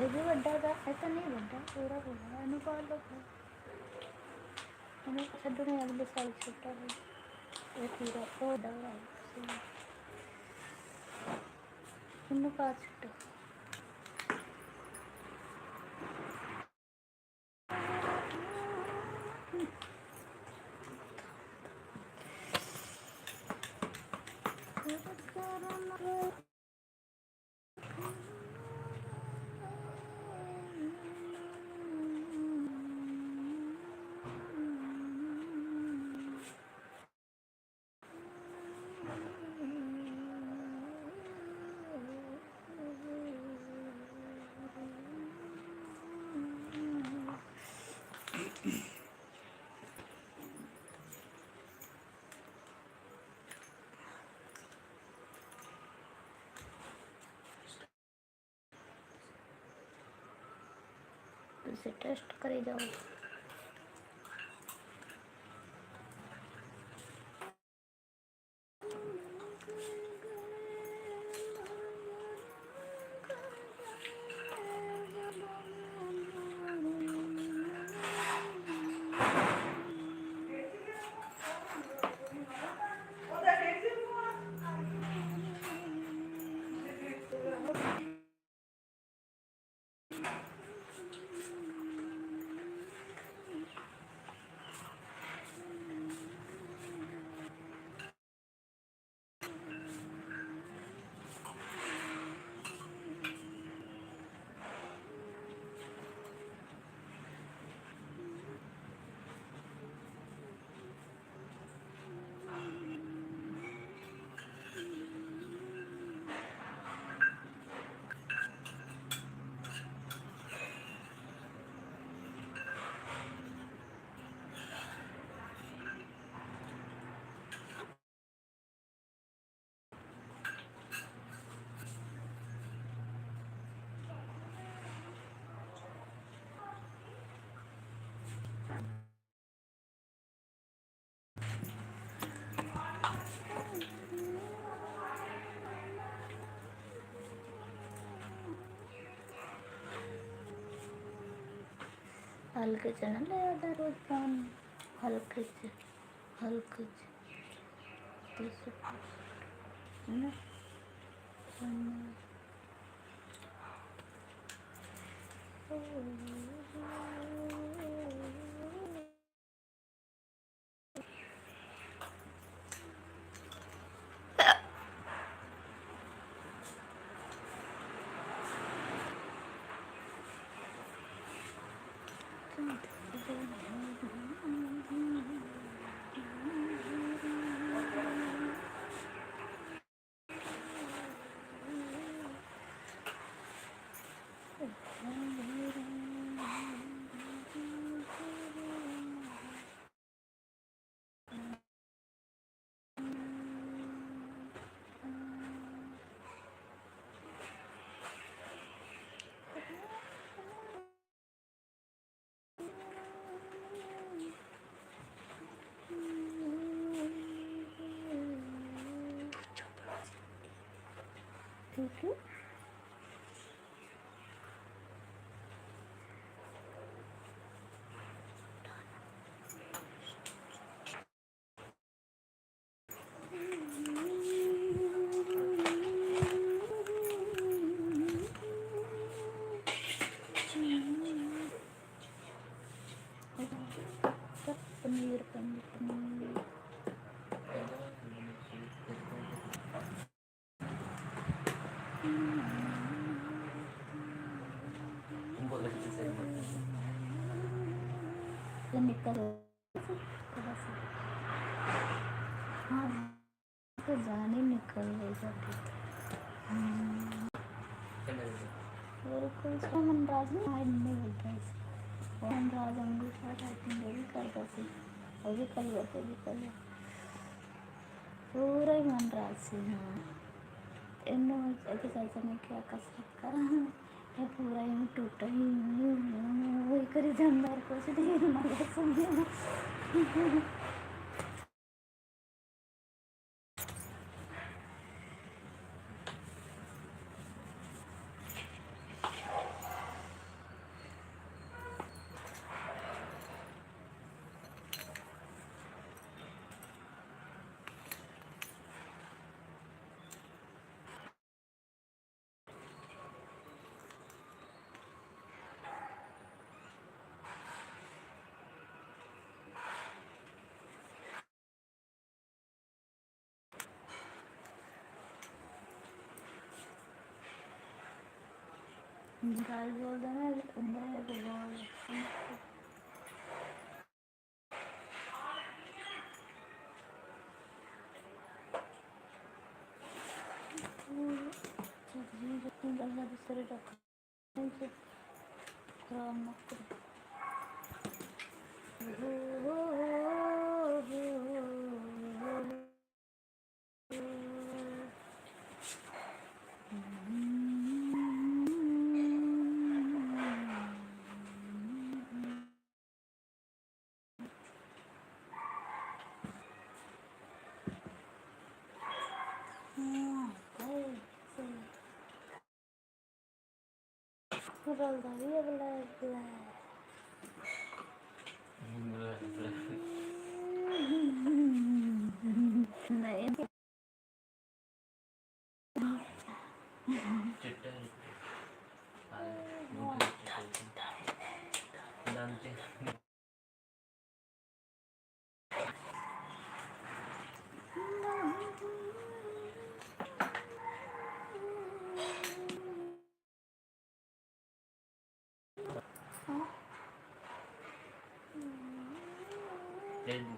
ये भी बड़ा था ऐसा नहीं बड़ा पूरा पूरा अनुपाल लोग हमें छड्डने अगले साल छोटा है ये पूरा ओ डरा है इन्हों का छोटा तो इसे टेस्ट करे जाओ हल्के से ना ले आता रोज फोन, हल्के से तो ना ठीक है। पनीर पनीर पनीर बहुत अच्छे से ये निकल थोड़ा सा, हाँ तो जाने निकल गई जाती और कोई मनराज नहीं हाइड नहीं बोलता है मनराज अंगूर साथ हाइटिंग भी करता से अभी कल करते भी कल पूरा ही मनराज से। हाँ इन्हों अभी कैसे मैं क्या कसरत करा ये पूरा ही टूटा ही वही करी जानदार कुछ नहीं मगर सुनिए गाल बोल रहा है अंदर है बोल सब्जी जितनी ज़्यादा दूसरे रखने से खराब मत करो। Raldari bla नहीं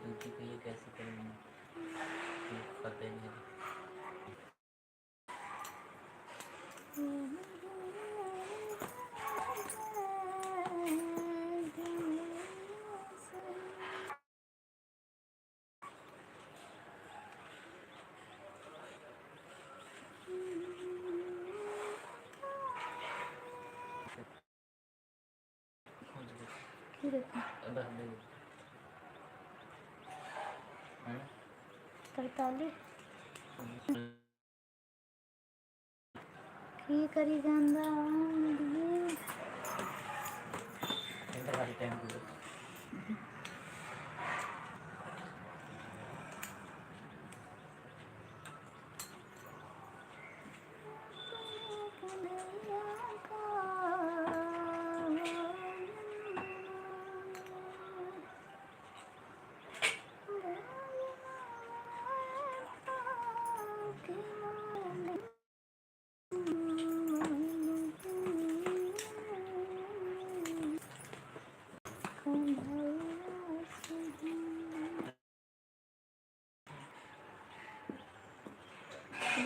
दूसरी को ये कैसे करेंगे पता ही नहीं। तरताली की करी ਜਾਂਦਾ टाइम पूरा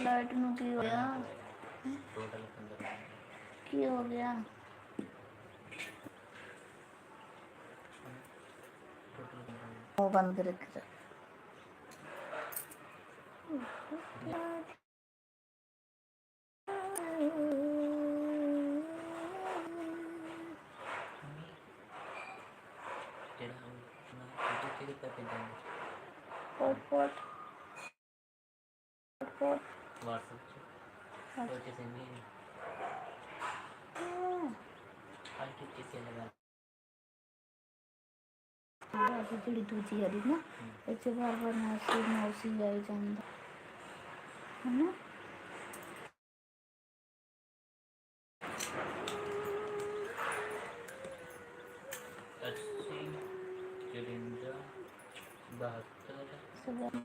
लाइट नू की हो गया? टोटल 15 की हो गया? टोटल 15 वो बंद कर रख। तेरा अपना फोटो क्लिक करके देंगे पोट पोट पोट व्हाट्सएप से तो जैसे मेरी हर किसी से लगा ਜਿਹੜੀ ਦੂਜੀ ਵਾਲੀ ਨਾ ਇਹ 'ਚ ਬਾਰ ਬਾਰ ਮੌਸੀ ਮੌਸੀ ਆਈ ਜਾਂਦਾ ਹਨਾ। अस्सी 53 72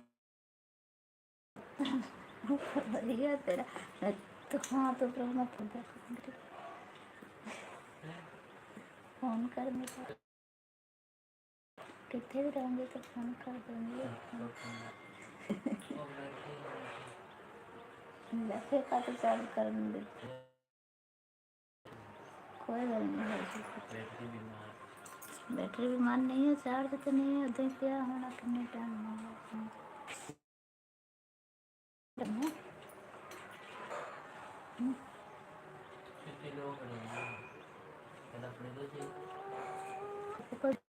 ਵਧੀਆ ਤੇਰਾ ਤੂੰ ਹਾਂ तो फिर मैं फोन कर मेरे कितने भी रहूँगी तो फोन कर दूँगी। वैसे का तो चार्ज कर दूँगी, कोई गल नहीं है। बैटरी बीमार नहीं है, चार्ज तो नहीं है। उधर क्या होना कितने टाइम होगा कितने लोग हैं पहले अपने को चाहिए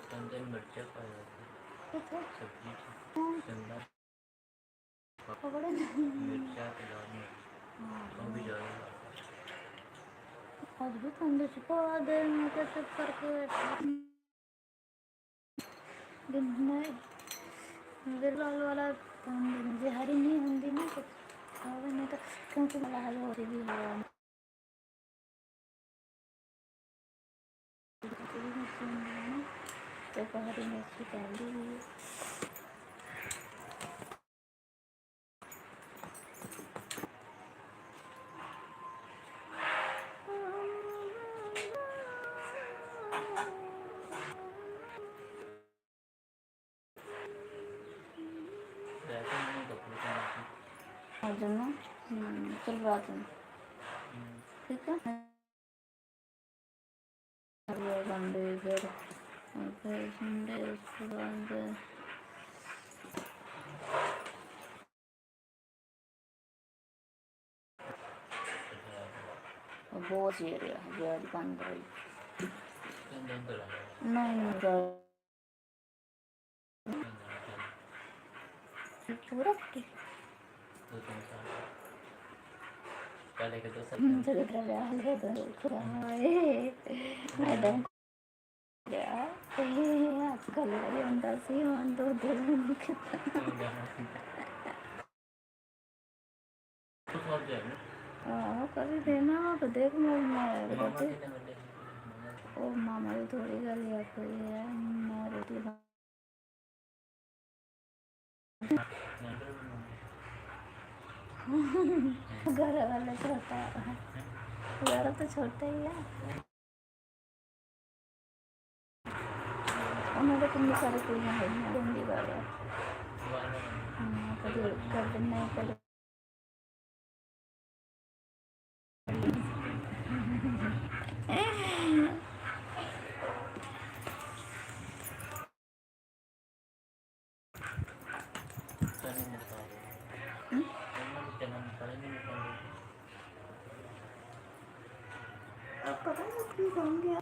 कंदन मिर्चा पाया सब्जी शिमला मिर्चा पिलानी वो भी ज़्यादा आज भी ठंडे छुपा दे मैं कैसे करके बिरलाल वाला जहरी नहीं होंगी ना कुछ खावे नहीं तो क्योंकि मला हल हो रही है तो पहाड़ी मिर्ची डाल दी हुई है। अजून चल रात में ठीक है संडे फिर संडे उसके बाद बहुत सी एरिया आज बंद रही नहीं पूरा पहले के 2 साल मुझे लग रहा है हाल है तो मैडम क्या आजकल ये अंदर से दो दिल में कितना तो सोच जाए कभी देना हो तो देख लो मैं मामा बताते के ने ओ मामा की थोड़ी गल या कोई है मैं रोटी घर वाले छोटा है घर तो छोटा ही है उन्होंने कितनी सारी कुड़ियाँ हैं हिंदी वाले कभी कर नहीं कर पता नहीं क्यों होंगे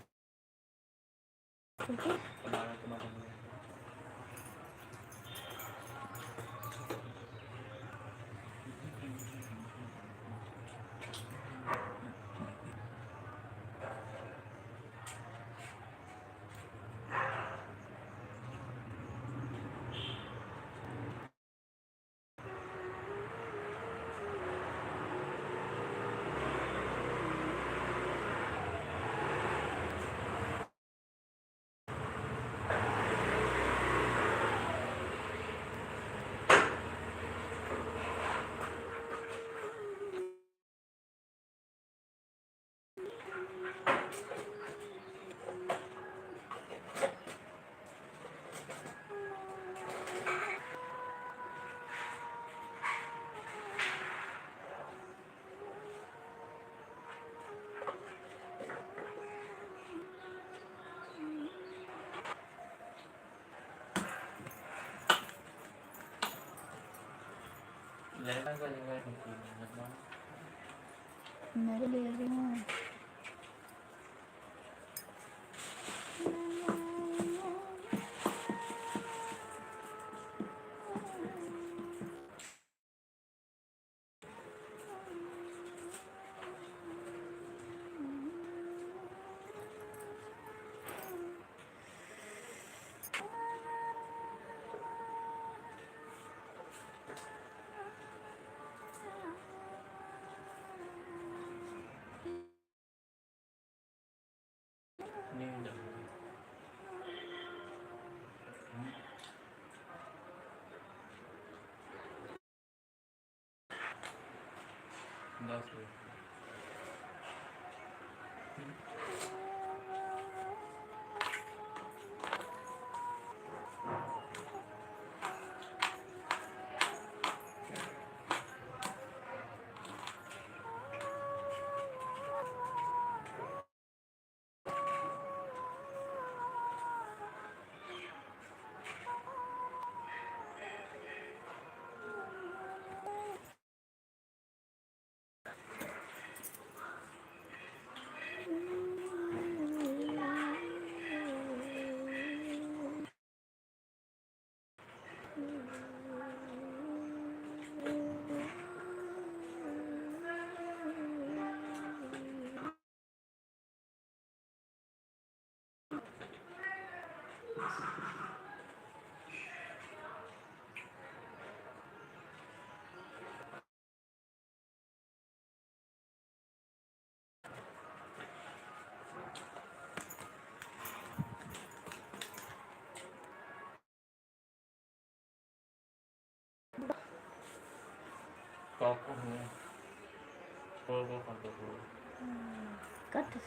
मेरे लिए भी हूँ कट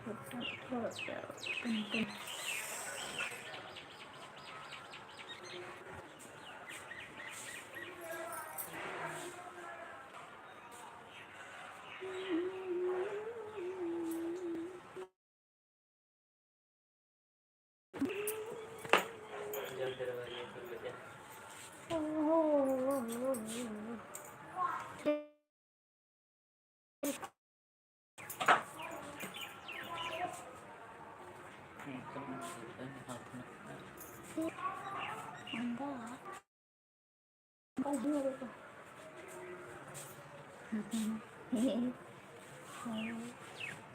थोड़ा सा टन जब दरवाजे खुल गए हाथ में अंडा अंडा मेरे को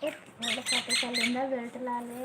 एक थोड़ा सा तो कैलेंडर बेल्ट ला ले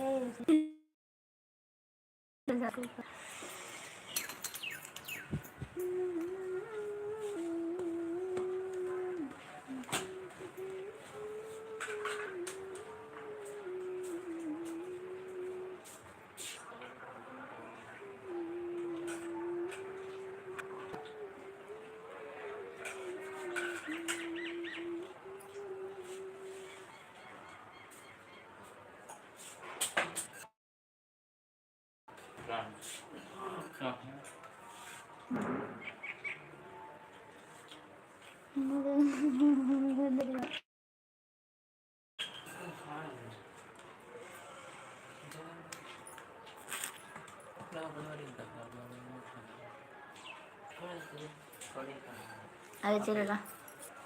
आगे चलेगा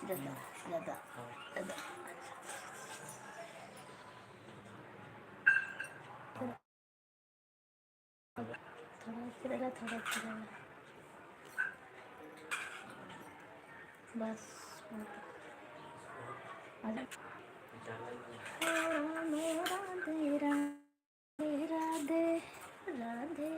ज़्यादा ज़्यादा ज़्यादा थोड़ा चलेगा थोड़ा चलेगा बस राधे राधे राधे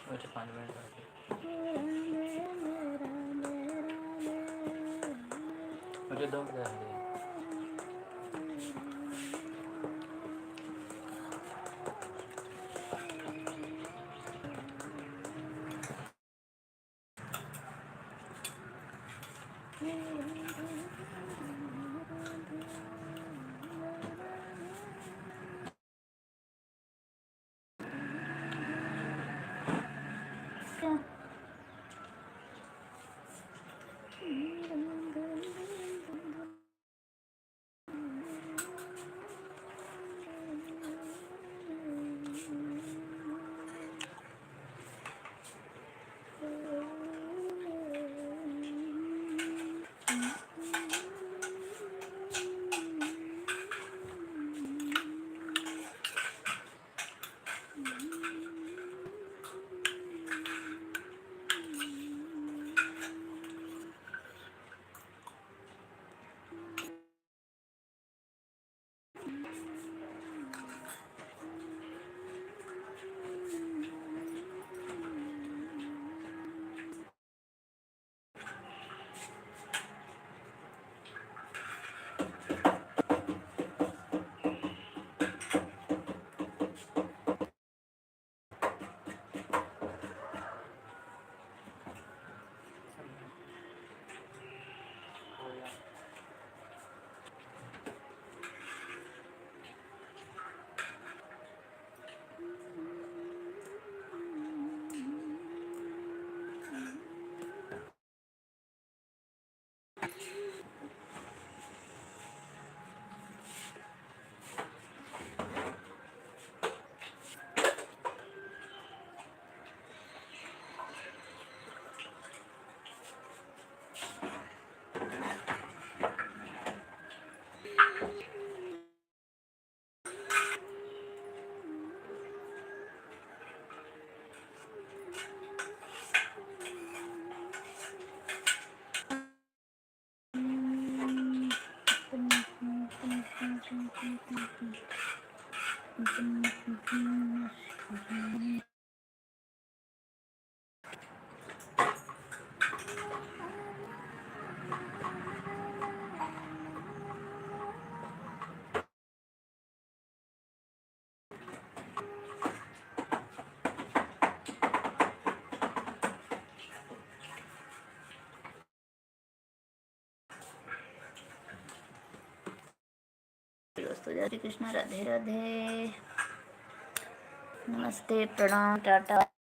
मुझे 5 मिनट मुझे 2 बजा रहे दोस्तों, जय श्री कृष्ण, राधे राधे, नमस्ते, प्रणाम, टाटा।